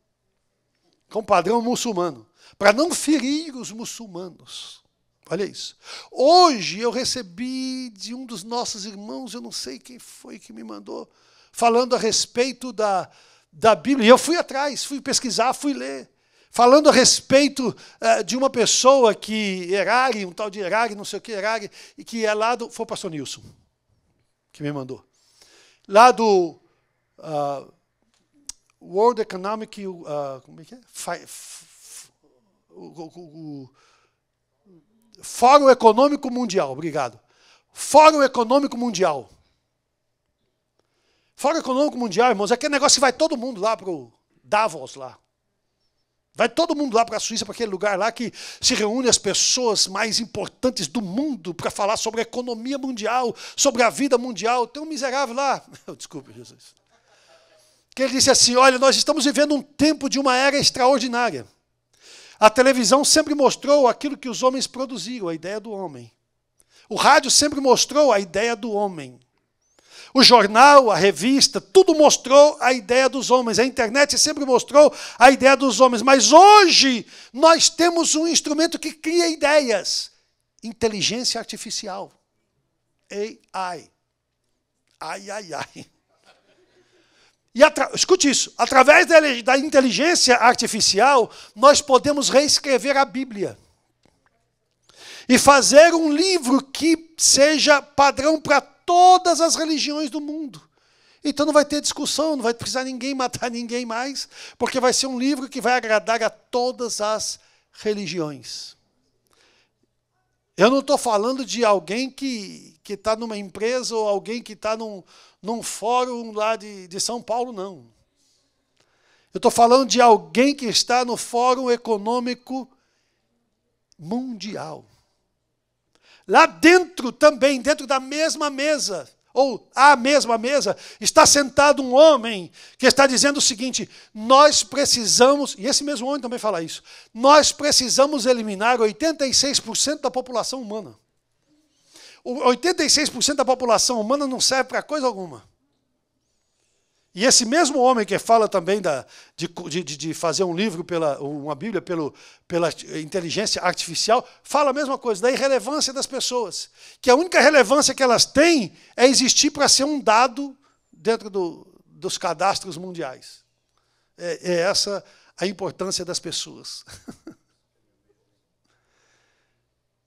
com o padrão muçulmano, para não ferir os muçulmanos. Olha isso. Hoje eu recebi de um dos nossos irmãos, eu não sei quem foi que me mandou, falando a respeito da Bíblia. E eu fui atrás, fui pesquisar, fui ler. Falando a respeito de uma pessoa que, Erari, um tal de Erari, não sei o que, Erari, e que é lá do... Foi o pastor Nilson que me mandou. Lá do World Economic... como é que é? O Fórum Econômico Mundial, obrigado. Fórum Econômico Mundial. Fórum Econômico Mundial, irmãos, é aquele negócio que vai todo mundo lá para o Davos lá. Vai todo mundo lá para a Suíça, para aquele lugar lá que se reúne as pessoas mais importantes do mundo para falar sobre a economia mundial, sobre a vida mundial. Tem um miserável lá, desculpe, Jesus, que ele disse assim, olha, nós estamos vivendo um tempo de uma era extraordinária. A televisão sempre mostrou aquilo que os homens produziam, a ideia do homem. O rádio sempre mostrou a ideia do homem. O jornal, a revista, tudo mostrou a ideia dos homens. A internet sempre mostrou a ideia dos homens. Mas hoje nós temos um instrumento que cria ideias. Inteligência artificial. AI. Ai, ai, ai. E escute isso. Através da inteligência artificial, nós podemos reescrever a Bíblia. E fazer um livro que seja padrão para todas as religiões do mundo. Então não vai ter discussão, não vai precisar ninguém matar ninguém mais, porque vai ser um livro que vai agradar a todas as religiões. Eu não estou falando de alguém que está numa empresa ou alguém que está num fórum lá de São Paulo, não. Eu estou falando de alguém que está no Fórum Econômico Mundial. Lá dentro também, dentro da mesma mesa, ou a mesma mesa, está sentado um homem que está dizendo o seguinte, nós precisamos, e esse mesmo homem também fala isso, nós precisamos eliminar 86% da população humana. O 86% da população humana não serve para coisa alguma. E esse mesmo homem que fala também de fazer um livro, uma Bíblia pela inteligência artificial, fala a mesma coisa, da irrelevância das pessoas. Que a única relevância que elas têm é existir para ser um dado dentro dos cadastros mundiais. É essa a importância das pessoas.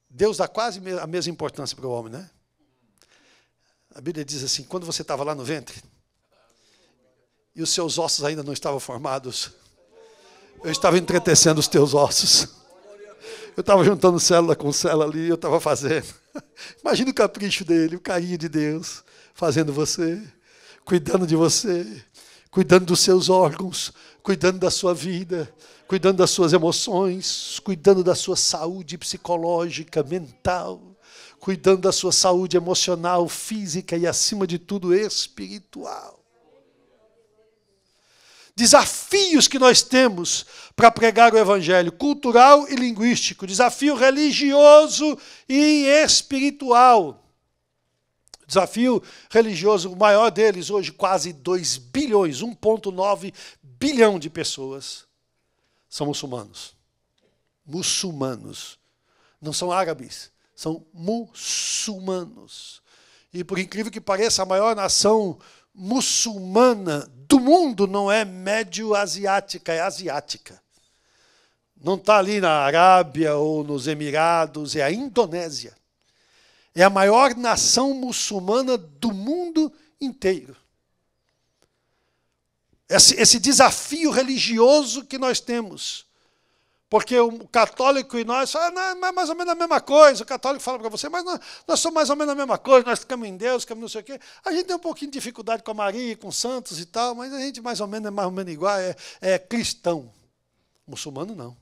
Deus dá quase a mesma importância para o homem, né? A Bíblia diz assim, quando você estava lá no ventre, e os seus ossos ainda não estavam formados, eu estava entretecendo os teus ossos. Eu estava juntando célula com célula ali, eu estava fazendo. Imagina o capricho dele, o carinho de Deus, fazendo você, cuidando de você, cuidando dos seus órgãos, cuidando da sua vida, cuidando das suas emoções, cuidando da sua saúde psicológica, mental, cuidando da sua saúde emocional, física e, acima de tudo, espiritual. Desafios que nós temos para pregar o evangelho, cultural e linguístico, desafio religioso e espiritual. Desafio religioso, o maior deles hoje, quase 2 bilhões, 1,9 bilhão de pessoas são muçulmanos. Muçulmanos. Não são árabes, são muçulmanos. E por incrível que pareça, a maior nação muçulmana do mundo não é médio-asiática, é asiática. Não está ali na Arábia ou nos Emirados, é a Indonésia. É a maior nação muçulmana do mundo inteiro. Esse desafio religioso que nós temos. Porque o católico e nós, não é mais ou menos a mesma coisa. O católico fala para você, mas nós somos mais ou menos a mesma coisa, nós ficamos em Deus, ficamos não sei o quê. A gente tem um pouquinho de dificuldade com a Maria, com os santos e tal, mas a gente mais ou menos igual, é cristão. Muçulmano não.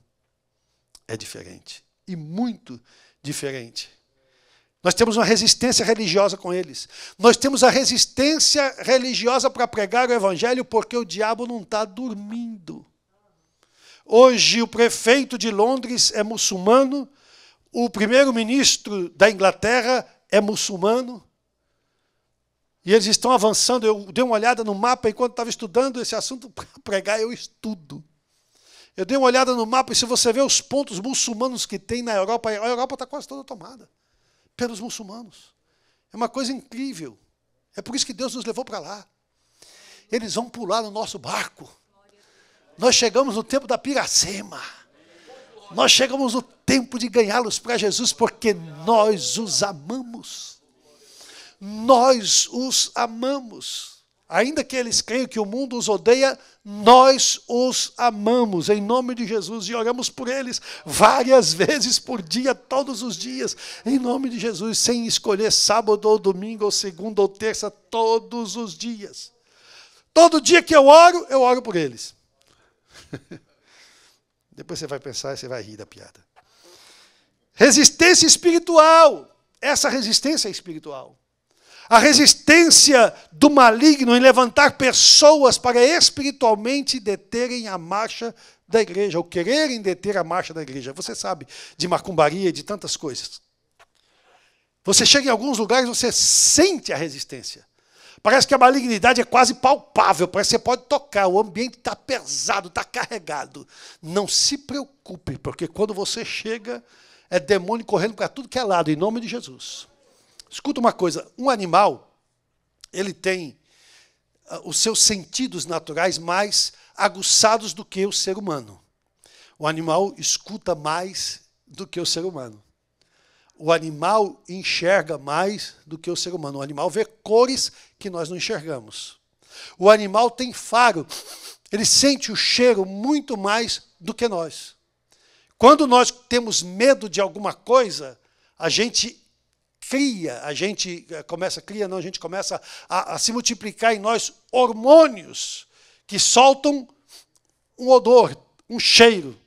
É diferente. E muito diferente. Nós temos uma resistência religiosa com eles. Nós temos a resistência religiosa para pregar o evangelho porque o diabo não está dormindo. Hoje o prefeito de Londres é muçulmano, o primeiro-ministro da Inglaterra é muçulmano, e eles estão avançando. Eu dei uma olhada no mapa enquanto estava estudando esse assunto para pregar, eu estudo. Eu dei uma olhada no mapa, e se você ver os pontos muçulmanos que tem na Europa, a Europa está quase toda tomada pelos muçulmanos. É uma coisa incrível. É por isso que Deus nos levou para lá. Eles vão pular no nosso barco. Nós chegamos no tempo da Piracema. Nós chegamos no tempo de ganhá-los para Jesus, porque nós os amamos. Nós os amamos. Ainda que eles creiam que o mundo os odeia, nós os amamos em nome de Jesus e oramos por eles várias vezes por dia, todos os dias, em nome de Jesus, sem escolher sábado ou domingo ou segunda ou terça, todos os dias. Todo dia que eu oro por eles. Depois você vai pensar e você vai rir da piada. Resistência espiritual. Essa resistência é espiritual. A resistência do maligno em levantar pessoas para espiritualmente deterem a marcha da igreja, ou quererem deter a marcha da igreja. Você sabe de macumbaria e de tantas coisas. Você chega em alguns lugares, você sente a resistência. Parece que a malignidade é quase palpável, parece que você pode tocar, o ambiente está pesado, está carregado. Não se preocupe, porque quando você chega, é demônio correndo para tudo que é lado, em nome de Jesus. Escuta uma coisa, um animal, ele tem os seus sentidos naturais mais aguçados do que o ser humano. O animal escuta mais do que o ser humano. O animal enxerga mais do que o ser humano. O animal vê cores que nós não enxergamos. O animal tem faro. Ele sente o cheiro muito mais do que nós. Quando nós temos medo de alguma coisa, a gente começa a se multiplicar em nós hormônios que soltam um odor, um cheiro.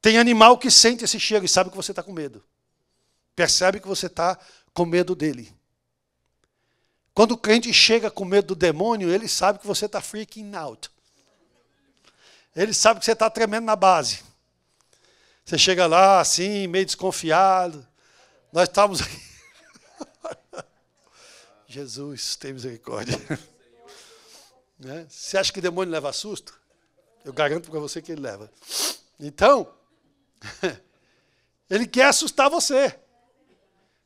Tem animal que sente esse cheiro e sabe que você está com medo. Percebe que você está com medo dele. Quando o crente chega com medo do demônio, ele sabe que você está freaking out. Ele sabe que você está tremendo na base. Você chega lá assim, meio desconfiado. Nós estávamos aqui. Jesus, tem misericórdia. Né? Você acha que demônio leva susto? Eu garanto para você que ele leva. Então, ele quer assustar você.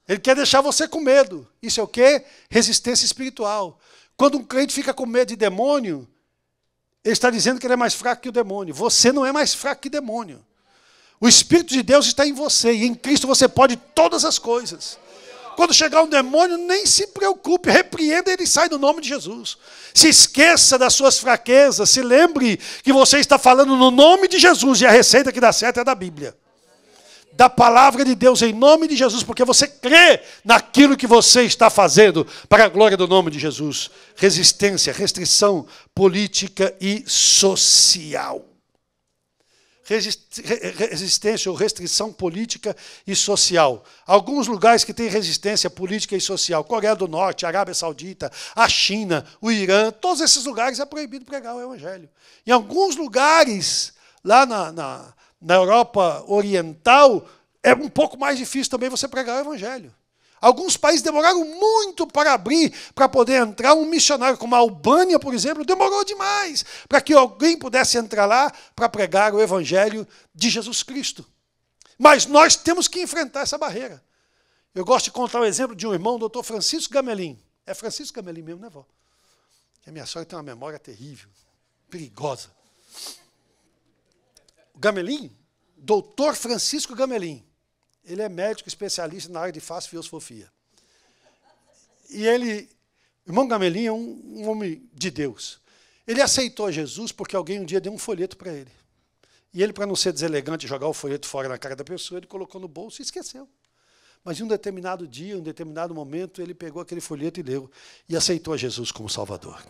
Ele quer deixar você com medo. Isso é o quê? Resistência espiritual. Quando um crente fica com medo de demônio, ele está dizendo que ele é mais fraco que o demônio. Você não é mais fraco que demônio. O Espírito de Deus está em você, e em Cristo você pode todas as coisas. Quando chegar um demônio, nem se preocupe, repreenda ele e sai no nome de Jesus. Se esqueça das suas fraquezas, se lembre que você está falando no nome de Jesus, e a receita que dá certo é da Bíblia. Da palavra de Deus, em nome de Jesus, porque você crê naquilo que você está fazendo, para a glória do nome de Jesus. Resistência, restrição política e social. Resistência ou restrição política e social. Alguns lugares que têm resistência política e social, Coreia do Norte, Arábia Saudita, a China, o Irã, todos esses lugares é proibido pregar o evangelho. Em alguns lugares, lá na Europa Oriental, é um pouco mais difícil também você pregar o evangelho. Alguns países demoraram muito para abrir, para poder entrar um missionário, como a Albânia, por exemplo, demorou demais para que alguém pudesse entrar lá para pregar o evangelho de Jesus Cristo. Mas nós temos que enfrentar essa barreira. Eu gosto de contar o exemplo de um irmão, o doutor Francisco Gamelin. É Francisco Gamelin mesmo, né, vó? A minha sogra tem uma memória terrível, perigosa. O Gamelin, doutor Francisco Gamelin, ele é médico especialista na área de face e filosofia. E ele, irmão Gamelin, é um homem de Deus. Ele aceitou Jesus porque alguém um dia deu um folheto para ele. E ele, para não ser deselegante e jogar o folheto fora na cara da pessoa, ele colocou no bolso e esqueceu. Mas em um determinado dia, em um determinado momento, ele pegou aquele folheto e leu. E aceitou a Jesus como Salvador.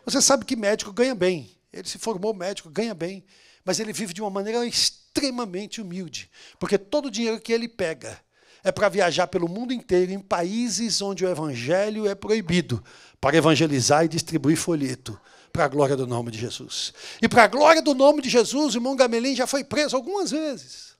Você sabe que médico ganha bem. Ele se formou médico, ganha bem. Mas ele vive de uma maneira extremamente humilde, porque todo o dinheiro que ele pega é para viajar pelo mundo inteiro, em países onde o evangelho é proibido, para evangelizar e distribuir folheto, para a glória do nome de Jesus. E para a glória do nome de Jesus, o irmão Gamelin já foi preso algumas vezes.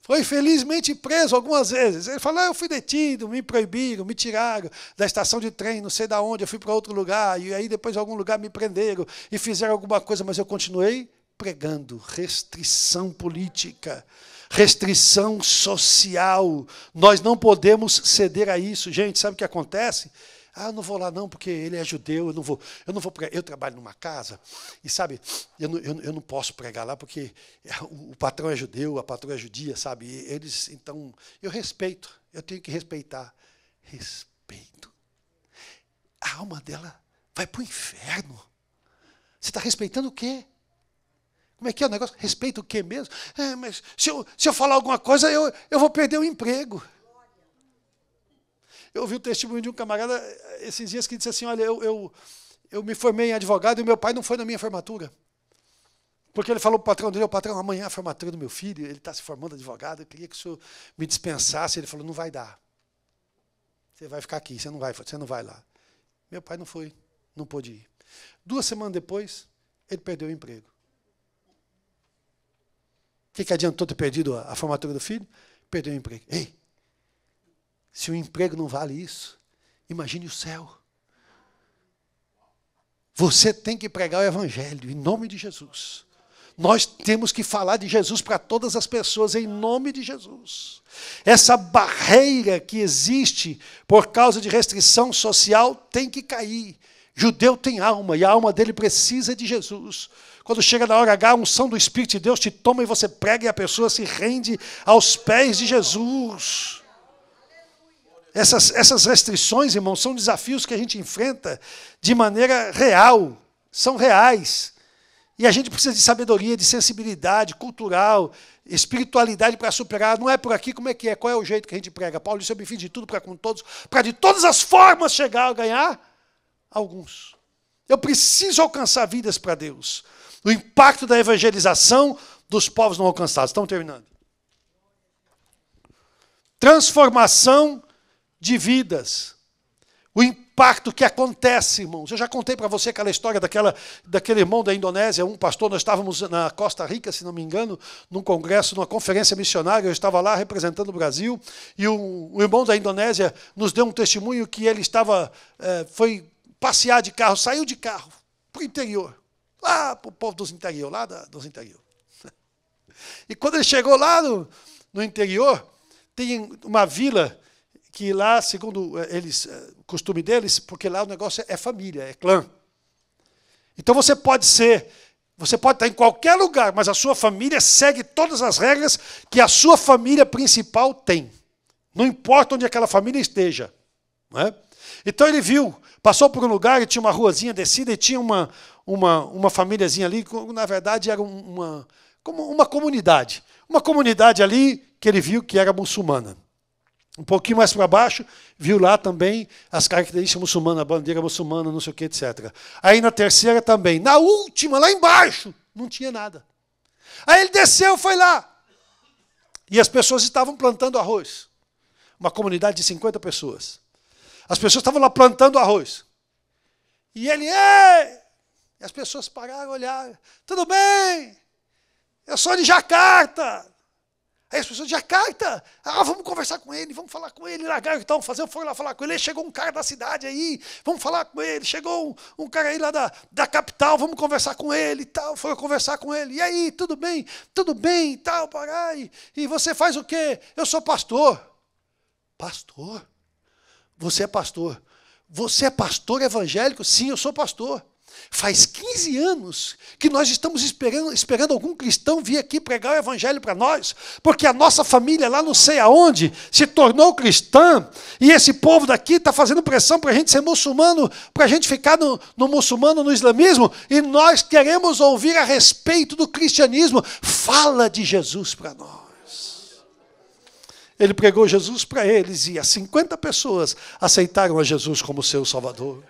Foi felizmente preso algumas vezes. Ele falou, eu fui detido, me proibiram, me tiraram da estação de trem, não sei de onde, eu fui para outro lugar, e aí depois em algum lugar me prenderam e fizeram alguma coisa, mas eu continuei pregando. Restrição política, restrição social. Nós não podemos ceder a isso. Gente, sabe o que acontece? Eu não vou lá não, porque ele é judeu, eu não vou pregar. Eu trabalho numa casa, e sabe, eu não posso pregar lá, porque o patrão é judeu, a patroa é judia, sabe? Eles, então, eu respeito, eu tenho que respeitar. Respeito. A alma dela vai para o inferno. Você está respeitando o quê? Como é que é o negócio? Respeito o quê mesmo? Mas se eu falar alguma coisa, eu vou perder o emprego. Eu ouvi o testemunho de um camarada esses dias que disse assim, olha, eu me formei em advogado e meu pai não foi na minha formatura. Porque ele falou para o patrão dele, patrão, amanhã é a formatura do meu filho, ele está se formando advogado, eu queria que o senhor me dispensasse. Ele falou, não vai dar. Você vai ficar aqui, você não vai lá. Meu pai não foi, não pôde ir. 2 semanas depois, ele perdeu o emprego. O que adiantou ter perdido a formatura do filho? Perdeu o emprego. Ei! Se o emprego não vale isso, imagine o céu. Você tem que pregar o evangelho, em nome de Jesus. Nós temos que falar de Jesus para todas as pessoas, em nome de Jesus. Essa barreira que existe por causa de restrição social tem que cair. Judeu tem alma, e a alma dele precisa de Jesus. Quando chega na hora H, a unção do Espírito de Deus te toma e você prega e a pessoa se rende aos pés de Jesus. Essas restrições, irmãos, são desafios que a gente enfrenta de maneira real, são reais. E a gente precisa de sabedoria, de sensibilidade cultural, espiritualidade para superar. Não é por aqui, como é que é? Qual é o jeito que a gente prega? Paulo disse, eu me fiz de tudo para com todos, para de todas as formas chegar a ganhar alguns. Eu preciso alcançar vidas para Deus. O impacto da evangelização dos povos não alcançados. Estamos terminando. Transformação de vidas. O impacto que acontece, irmãos. Eu já contei para você aquela história daquele irmão da Indonésia, um pastor, nós estávamos na Costa Rica, se não me engano, num congresso, numa conferência missionária, eu estava lá representando o Brasil, e o irmão da Indonésia nos deu um testemunho que ele foi passear de carro, saiu de carro para o interior, lá para o povo dos interior, dos interior. E quando ele chegou lá no interior, tem uma vila que lá, segundo o costume deles, porque lá o negócio é família, é clã. Então você pode estar em qualquer lugar, mas a sua família segue todas as regras que a sua família principal tem. Não importa onde aquela família esteja. Não é? Então ele passou por um lugar e tinha uma ruazinha descida e tinha uma famíliazinha ali, na verdade era como uma comunidade. Uma comunidade ali que ele viu que era muçulmana. Um pouquinho mais para baixo, viu lá também as características muçulmanas, a bandeira muçulmana, não sei o que, etc. Aí na terceira também. Na última, lá embaixo, não tinha nada. Aí ele desceu, foi lá. E as pessoas estavam plantando arroz. Uma comunidade de 50 pessoas. As pessoas estavam lá plantando arroz. E ele, ei! E as pessoas pararam, olharam. Tudo bem? Eu sou de Jacarta. Aí as pessoas de Jacarta, vamos conversar com ele, vamos falar com ele, largaram então, foram lá falar com ele, chegou um cara da cidade aí, vamos falar com ele, chegou um cara aí lá da capital, vamos conversar com ele e tal, foram conversar com ele, e aí, tudo bem e tal, e você faz o quê? Eu sou pastor. Pastor? Você é pastor? Você é pastor evangélico? Sim, eu sou pastor. Faz 15 anos que nós estamos esperando algum cristão vir aqui pregar o evangelho para nós, porque a nossa família lá não sei aonde se tornou cristã, e esse povo daqui está fazendo pressão para a gente ser muçulmano, para a gente ficar no muçulmano, no islamismo, e nós queremos ouvir a respeito do cristianismo. Fala de Jesus para nós. Ele pregou Jesus para eles, e as 50 pessoas aceitaram a Jesus como seu Salvador.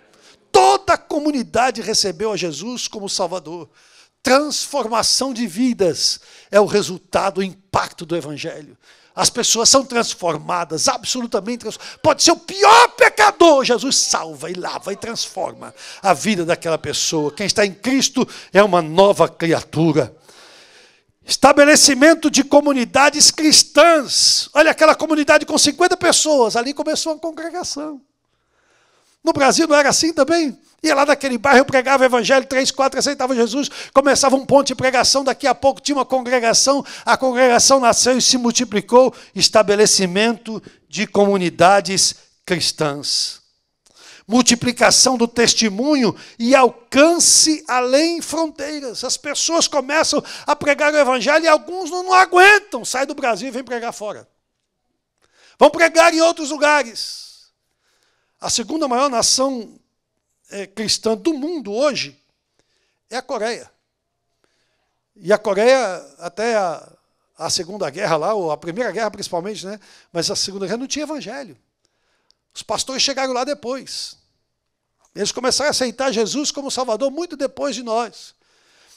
Toda a comunidade recebeu a Jesus como Salvador. Transformação de vidas é o resultado, o impacto do Evangelho. As pessoas são transformadas, absolutamente transformadas. Pode ser o pior pecador, Jesus salva e lava e transforma a vida daquela pessoa. Quem está em Cristo é uma nova criatura. Estabelecimento de comunidades cristãs. Olha aquela comunidade com 50 pessoas. Ali começou uma congregação. No Brasil não era assim também? Ia lá naquele bairro, pregava o evangelho, 3, 4 aceitavam Jesus, começava um ponto de pregação, daqui a pouco tinha uma congregação, a congregação nasceu e se multiplicou. Estabelecimento de comunidades cristãs. Multiplicação do testemunho e alcance além fronteiras. As pessoas começam a pregar o evangelho e alguns não aguentam, saem do Brasil e vêm pregar fora. Vão pregar em outros lugares. A segunda maior nação cristã do mundo hoje é a Coreia. E a Coreia, até a Segunda Guerra lá, ou a Primeira Guerra principalmente, né? Mas a Segunda Guerra não tinha evangelho. Os pastores chegaram lá depois. Eles começaram a aceitar Jesus como Salvador muito depois de nós.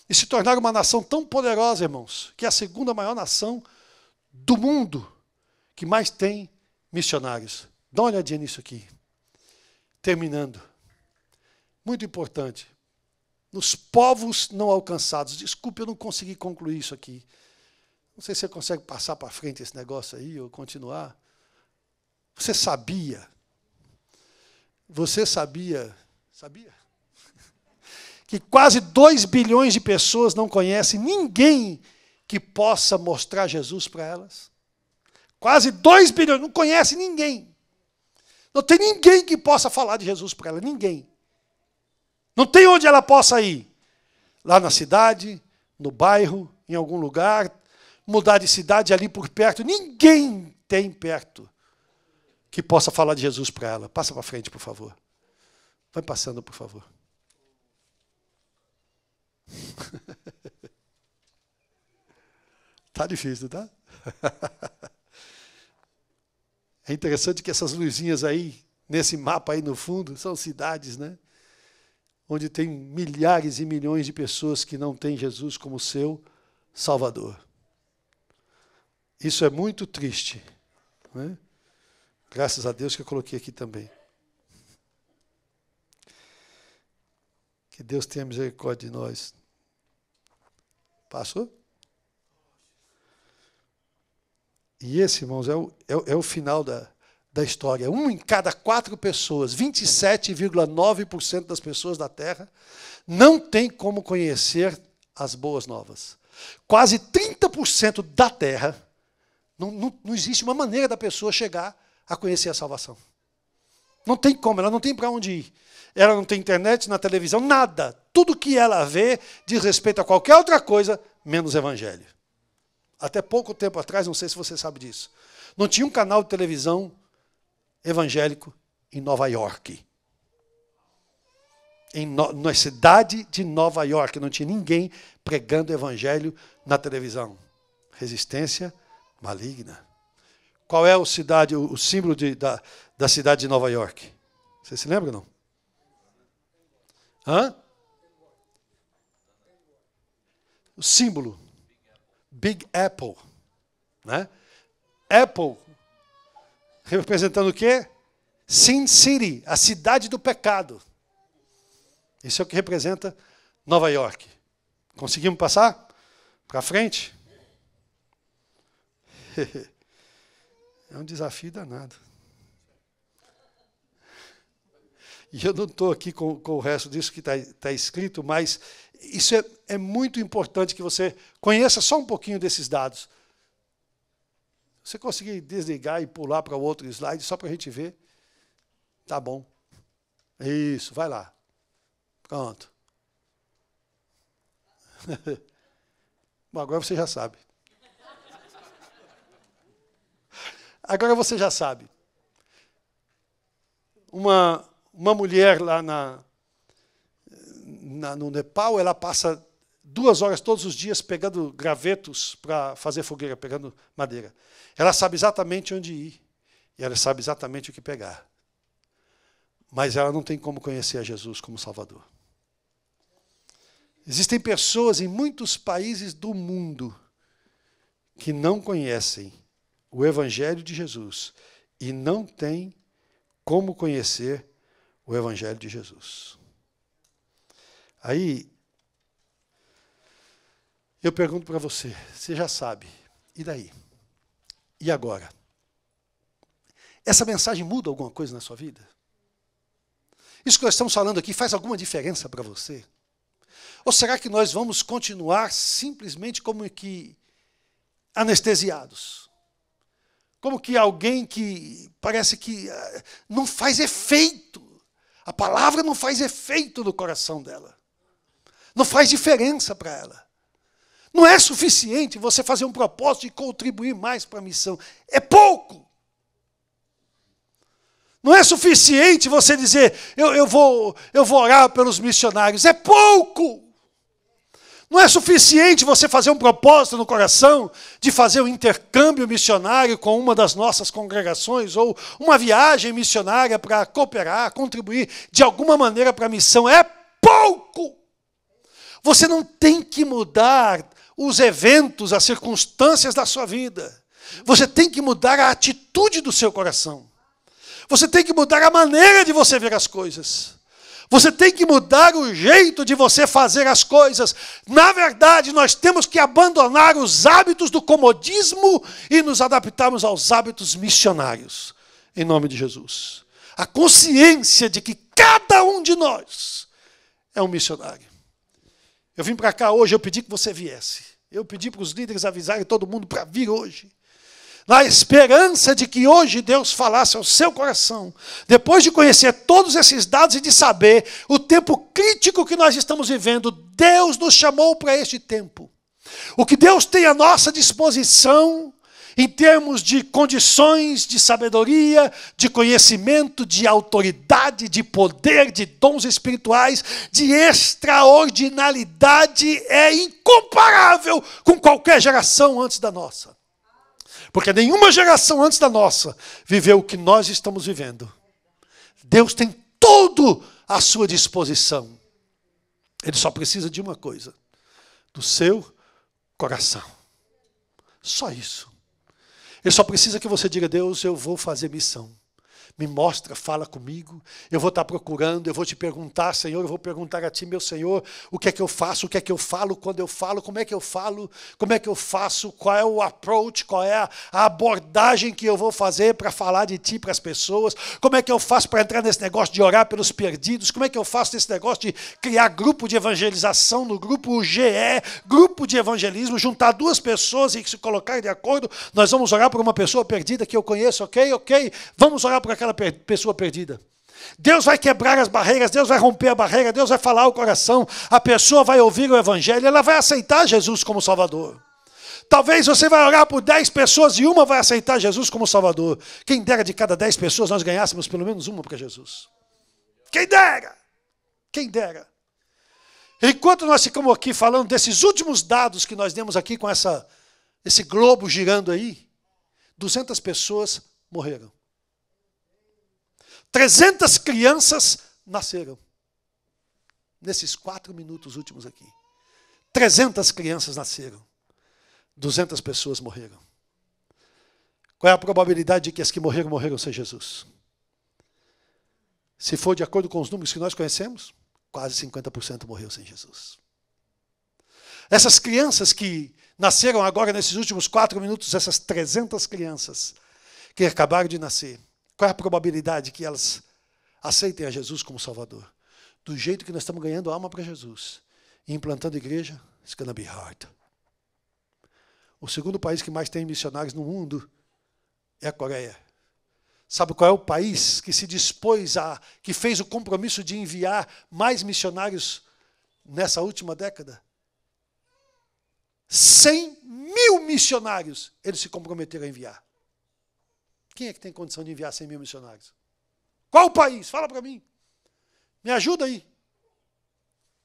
E se tornaram uma nação tão poderosa, irmãos, que é a segunda maior nação do mundo que mais tem missionários. Dá uma olhadinha nisso aqui. Terminando. Muito importante. Nos povos não alcançados. Desculpe, eu não consegui concluir isso aqui. Não sei se você consegue passar para frente esse negócio aí ou continuar. Você sabia que quase 2 bilhões de pessoas não conhecem ninguém que possa mostrar Jesus para elas? Quase 2 bilhões, não conhece ninguém. Não tem ninguém que possa falar de Jesus para ela, ninguém. Não tem onde ela possa ir. Lá na cidade, no bairro, em algum lugar, mudar de cidade ali por perto. Ninguém tem perto que possa falar de Jesus para ela. Passa para frente, por favor. Vai passando, por favor. Tá difícil, tá? É interessante que essas luzinhas aí, nesse mapa aí no fundo, são cidades, né? Onde tem milhares e milhões de pessoas que não têm Jesus como seu Salvador. Isso é muito triste, né? Graças a Deus que eu coloquei aqui também. Que Deus tenha misericórdia de nós. Passou? E esse, irmãos, é o final da história. 1 em cada 4 pessoas, 27,9% das pessoas da Terra, não tem como conhecer as boas novas. Quase 30% da Terra, não existe uma maneira da pessoa chegar a conhecer a salvação. Não tem como, ela não tem para onde ir. Ela não tem internet, na televisão, nada. Tudo que ela vê diz respeito a qualquer outra coisa, menos evangelho. Até pouco tempo atrás, não sei se você sabe disso, não tinha um canal de televisão evangélico em Nova York. Na cidade de Nova York, não tinha ninguém pregando evangelho na televisão. Resistência maligna. Qual é o símbolo da cidade de Nova York? Você se lembra, não? Hã? O símbolo. Big Apple. Né? Apple, representando o quê? Sin City, a cidade do pecado. Isso é o que representa Nova York. Conseguimos passar? Para frente? É um desafio danado. E eu não estou aqui com o resto disso que está escrito, mas isso é muito importante que você conheça só um pouquinho desses dados. Você conseguir desligar e pular para o outro slide só para a gente ver? Tá bom. Isso, vai lá. Pronto. Bom, agora você já sabe. Agora você já sabe. Uma mulher lá no Nepal, ela passa 2 horas todos os dias pegando gravetos para fazer fogueira, pegando madeira. Ela sabe exatamente onde ir. E ela sabe exatamente o que pegar. Mas ela não tem como conhecer a Jesus como Salvador. Existem pessoas em muitos países do mundo que não conhecem o Evangelho de Jesus e não têm como conhecer o Evangelho de Jesus. Aí, Eu pergunto para você, você já sabe, e daí? E agora? Essa mensagem muda alguma coisa na sua vida? Isso que nós estamos falando aqui faz alguma diferença para você? Ou será que nós vamos continuar simplesmente como que anestesiados? Como que alguém que parece que não faz efeito. A palavra não faz efeito no coração dela. Não faz diferença para ela. Não é suficiente você fazer um propósito e contribuir mais para a missão. É pouco. Não é suficiente você dizer, eu vou orar pelos missionários. É pouco. Não é suficiente você fazer um propósito no coração de fazer um intercâmbio missionário com uma das nossas congregações ou uma viagem missionária para cooperar, contribuir de alguma maneira para a missão. É pouco. Você não tem que mudar os eventos, as circunstâncias da sua vida. Você tem que mudar a atitude do seu coração. Você tem que mudar a maneira de você ver as coisas. Você tem que mudar o jeito de você fazer as coisas. Na verdade, nós temos que abandonar os hábitos do comodismo e nos adaptarmos aos hábitos missionários. Em nome de Jesus. A consciência de que cada um de nós é um missionário. Eu vim para cá hoje, eu pedi que você viesse. Eu pedi para os líderes avisarem todo mundo para vir hoje. Na esperança de que hoje Deus falasse ao seu coração, depois de conhecer todos esses dados e de saber o tempo crítico que nós estamos vivendo, Deus nos chamou para este tempo. O que Deus tem à nossa disposição, em termos de condições, de sabedoria, de conhecimento, de autoridade, de poder, de dons espirituais, de extraordinariedade, é incomparável com qualquer geração antes da nossa. Porque nenhuma geração antes da nossa viveu o que nós estamos vivendo. Deus tem tudo à sua disposição. Ele só precisa de uma coisa: do seu coração. Só isso. Ele só precisa que você diga: Deus, eu vou fazer missão. Me mostra, fala comigo. Eu vou estar procurando, eu vou te perguntar, Senhor, eu vou perguntar a ti, meu Senhor, o que é que eu faço, o que é que eu falo, quando eu falo, como é que eu falo, como é que eu faço, qual é o approach, qual é a abordagem que eu vou fazer para falar de ti para as pessoas, como é que eu faço para entrar nesse negócio de orar pelos perdidos, como é que eu faço nesse negócio de criar grupo de evangelização no grupo GE, grupo de evangelismo, juntar duas pessoas e se colocarem de acordo, nós vamos orar por uma pessoa perdida que eu conheço, ok? Vamos orar por aquela pessoa perdida. Deus vai quebrar as barreiras, Deus vai romper a barreira, Deus vai falar ao coração, a pessoa vai ouvir o evangelho, ela vai aceitar Jesus como Salvador. Talvez você vai orar por 10 pessoas e uma vai aceitar Jesus como Salvador. Quem dera de cada 10 pessoas nós ganhássemos pelo menos uma para Jesus. Quem dera! Quem dera! Enquanto nós ficamos aqui falando desses últimos dados que nós demos aqui com esse globo girando aí, 200 pessoas morreram. 300 crianças nasceram. Nesses 4 minutos últimos aqui. 300 crianças nasceram. 200 pessoas morreram. Qual é a probabilidade de que as que morreram, morreram sem Jesus? Se for de acordo com os números que nós conhecemos, quase 50% morreu sem Jesus. Essas crianças que nasceram agora nesses últimos 4 minutos, essas 300 crianças que acabaram de nascer, qual é a probabilidade que elas aceitem a Jesus como Salvador? Do jeito que nós estamos ganhando alma para Jesus e implantando igreja, it's gonna be hard. O segundo país que mais tem missionários no mundo é a Coreia. Sabe qual é o país que se dispôs que fez o compromisso de enviar mais missionários nessa última década? 100 mil missionários eles se comprometeram a enviar. Quem é que tem condição de enviar 100 mil missionários? Qual o país? Fala para mim. Me ajuda aí.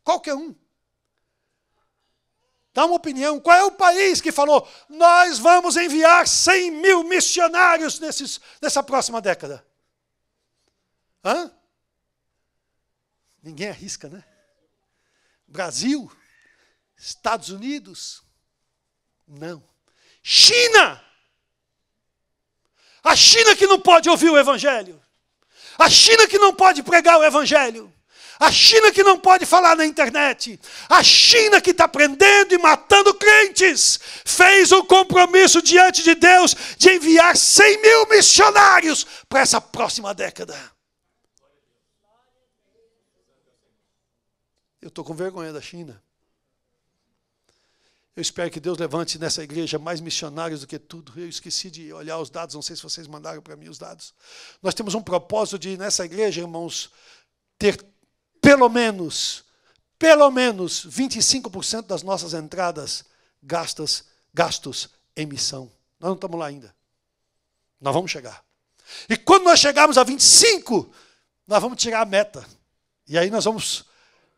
Qualquer um. Dá uma opinião. Qual é o país que falou, nós vamos enviar 100 mil missionários nessa próxima década? Hã? Ninguém arrisca, né? Brasil? Estados Unidos? Não. China! A China que não pode ouvir o Evangelho. A China que não pode pregar o Evangelho. A China que não pode falar na internet. A China que está prendendo e matando crentes. Fez um compromisso diante de Deus de enviar 100 mil missionários para essa próxima década. Eu estou com vergonha da China. Eu espero que Deus levante nessa igreja mais missionários do que tudo. Eu esqueci de olhar os dados, não sei se vocês mandaram para mim os dados. Nós temos um propósito de, nessa igreja, irmãos, ter pelo menos 25% das nossas entradas gastos em missão. Nós não estamos lá ainda. Nós vamos chegar. E quando nós chegarmos a 25%, nós vamos tirar a meta. E aí nós vamos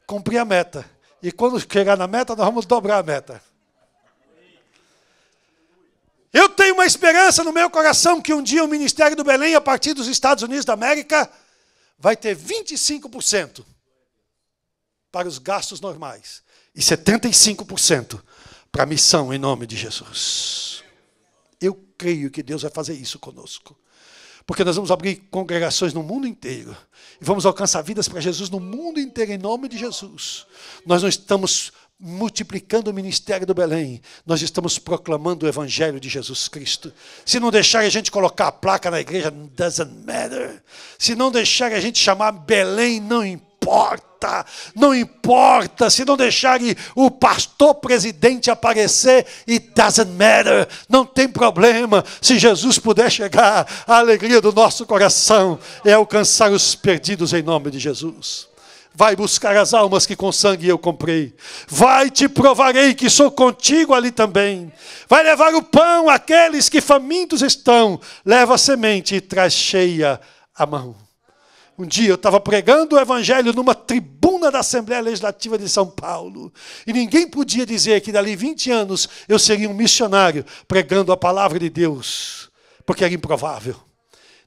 cumprir a meta. E quando chegar na meta, nós vamos dobrar a meta. Eu tenho uma esperança no meu coração que um dia o Ministério do Belém, a partir dos Estados Unidos da América, vai ter 25% para os gastos normais e 75% para a missão em nome de Jesus. Eu creio que Deus vai fazer isso conosco. Porque nós vamos abrir congregações no mundo inteiro. E vamos alcançar vidas para Jesus no mundo inteiro, em nome de Jesus. Nós não estamos multiplicando o ministério do Belém. Nós estamos proclamando o evangelho de Jesus Cristo. Se não deixarem a gente colocar a placa na igreja, doesn't matter. Se não deixarem a gente chamar Belém, não importa. Não importa. Se não deixarem o pastor presidente aparecer, it doesn't matter. Não tem problema. Se Jesus puder chegar, a alegria do nosso coração é alcançar os perdidos em nome de Jesus. Vai buscar as almas que com sangue eu comprei. Vai, te provarei que sou contigo ali também. Vai levar o pão àqueles que famintos estão. Leva a semente e traz cheia a mão. Um dia eu estava pregando o evangelho numa tribuna da Assembleia Legislativa de São Paulo. E ninguém podia dizer que dali 20 anos eu seria um missionário pregando a palavra de Deus. Porque era improvável.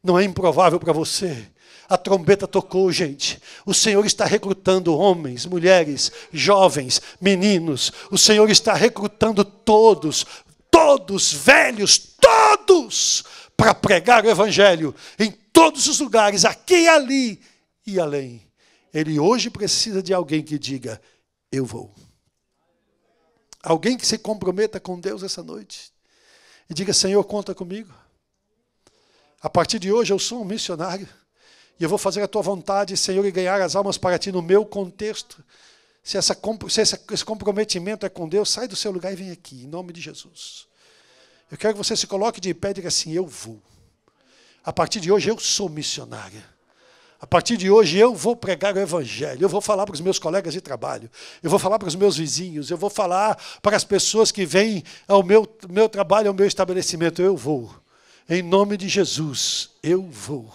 Não é improvável para você. A trombeta tocou, gente. O Senhor está recrutando homens, mulheres, jovens, meninos. O Senhor está recrutando todos, velhos, todos, para pregar o evangelho em todos os lugares, aqui, ali e além. Ele hoje precisa de alguém que diga, eu vou. Alguém que se comprometa com Deus essa noite e diga, Senhor, conta comigo. A partir de hoje eu sou um missionário. E eu vou fazer a tua vontade, Senhor, e ganhar as almas para ti no meu contexto. Se esse comprometimento é com Deus, sai do seu lugar e vem aqui, em nome de Jesus. Eu quero que você se coloque de pé e diga assim, eu vou. A partir de hoje eu sou missionária. A partir de hoje eu vou pregar o evangelho. Eu vou falar para os meus colegas de trabalho. Eu vou falar para os meus vizinhos. Eu vou falar para as pessoas que vêm ao meu trabalho, ao meu estabelecimento. Eu vou. Em nome de Jesus, eu vou.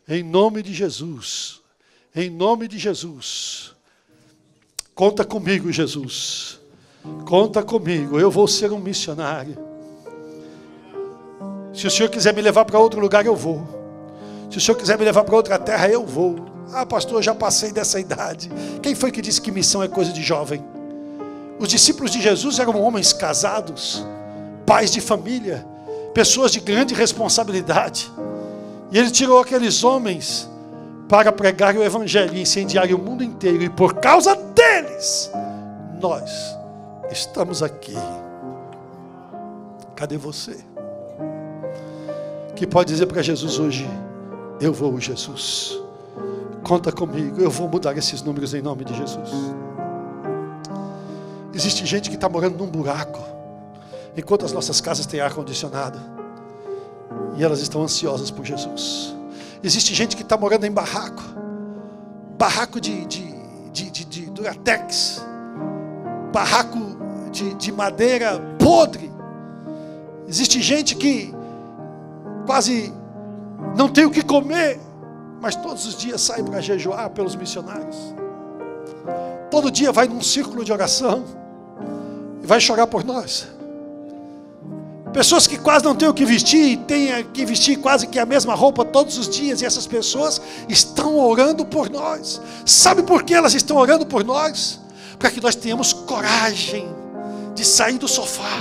Em nome de Jesus, em nome de Jesus, conta comigo, Jesus, conta comigo, eu vou ser um missionário. Se o Senhor quiser me levar para outro lugar, eu vou. Se o Senhor quiser me levar para outra terra, eu vou. Ah, pastor, eu já passei dessa idade. Quem foi que disse que missão é coisa de jovem? Os discípulos de Jesus eram homens casados, pais de família, pessoas de grande responsabilidade. E ele tirou aqueles homens para pregar o evangelho e incendiar o mundo inteiro. E por causa deles, nós estamos aqui. Cadê você? Que pode dizer para Jesus hoje, eu vou, Jesus. Conta comigo, eu vou mudar esses números em nome de Jesus. Existe gente que está morando num buraco, enquanto as nossas casas têm ar-condicionado. E elas estão ansiosas por Jesus. Existe gente que está morando em barraco. Barraco de Duratex. Barraco de madeira podre. Existe gente que quase não tem o que comer, mas todos os dias sai para jejuar pelos missionários. Todo dia vai num círculo de oração e vai chorar por nós. Pessoas que quase não têm o que vestir e têm que vestir quase que a mesma roupa todos os dias. E essas pessoas estão orando por nós. Sabe por que elas estão orando por nós? Para que nós tenhamos coragem de sair do sofá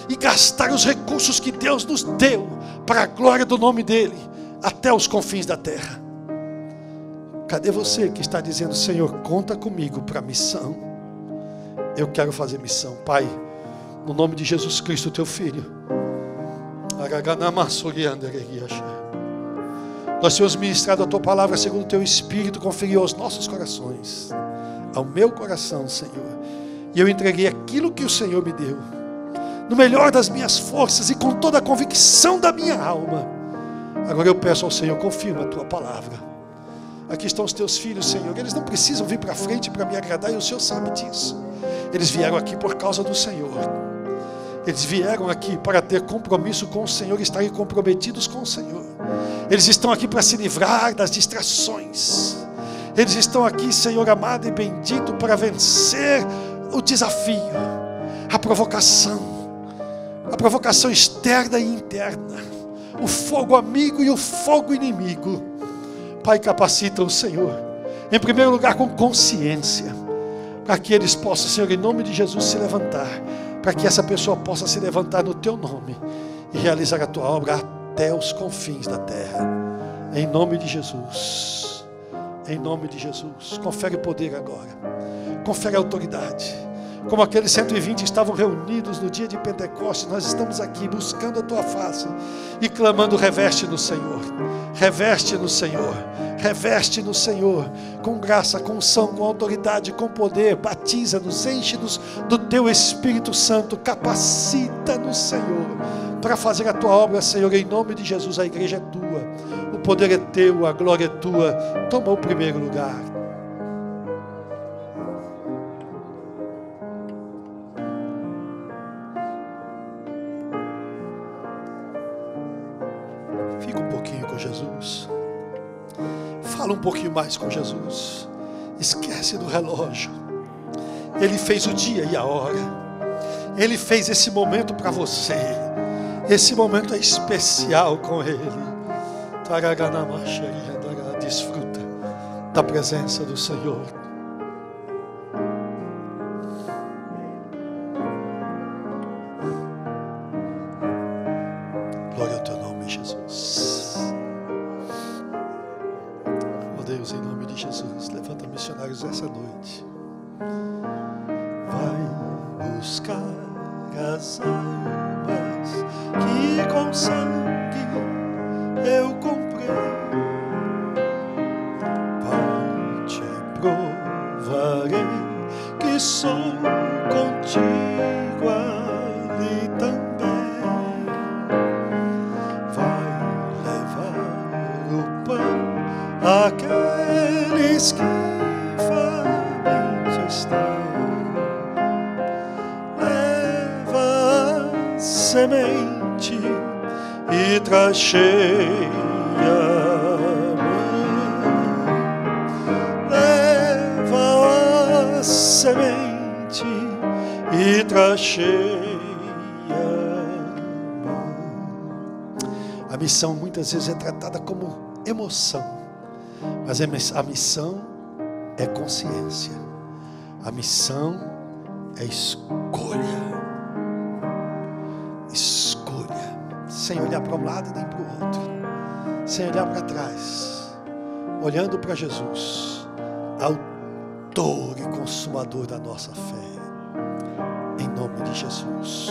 e gastar os recursos que Deus nos deu para a glória do nome dEle até os confins da terra. Cadê você que está dizendo: Senhor, conta comigo para a missão? Eu quero fazer missão. Pai, no nome de Jesus Cristo, teu Filho, nós temos ministrado a tua palavra segundo o teu Espírito, conferiu aos nossos corações, ao meu coração, Senhor. E eu entreguei aquilo que o Senhor me deu, no melhor das minhas forças e com toda a convicção da minha alma. Agora eu peço ao Senhor, confirma a tua palavra. Aqui estão os teus filhos, Senhor. Eles não precisam vir para frente para me agradar, e o Senhor sabe disso. Eles vieram aqui por causa do Senhor. Eles vieram aqui para ter compromisso com o Senhor, estarem comprometidos com o Senhor. Eles estão aqui para se livrar das distrações. Eles estão aqui, Senhor amado e bendito, para vencer o desafio, a provocação externa e interna, o fogo amigo e o fogo inimigo. Pai, capacita o Senhor, em primeiro lugar com consciência, para que eles possam, Senhor, em nome de Jesus, se levantar, para que essa pessoa possa se levantar no teu nome e realizar a tua obra até os confins da terra, em nome de Jesus. Em nome de Jesus, confere poder agora, confere autoridade. Como aqueles 120 estavam reunidos no dia de Pentecostes, nós estamos aqui buscando a tua face e clamando: reveste no Senhor, reveste no Senhor, reveste no Senhor, com graça, com unção, com autoridade, com poder. Batiza-nos, enche-nos do teu Espírito Santo, capacita-nos, Senhor, para fazer a tua obra, Senhor, em nome de Jesus. A igreja é tua, o poder é teu, a glória é tua. Toma o primeiro lugar. Fica um pouquinho com Jesus. Fala um pouquinho mais com Jesus. Esquece do relógio. Ele fez o dia e a hora. Ele fez esse momento para você. Esse momento é especial com Ele. Desfruta da presença do Senhor. Glória ao teu nome, Jesus. Oh Deus, em nome de Jesus, levanta missionários essa noite. Vai buscar as almas que com sangue eu comprei. Pai, te provarei que sou contigo ali também. Vai levar o pão àqueles que famintos estão. Leva a semente e traz cheia mão. Leva a semente e traz cheia mão. A missão muitas vezes é tratada como emoção, mas a missão é consciência. A missão é escolha. Escolha, sem olhar para um lado nem para o outro, sem olhar para trás, olhando para Jesus, autor e consumador da nossa fé, em nome de Jesus.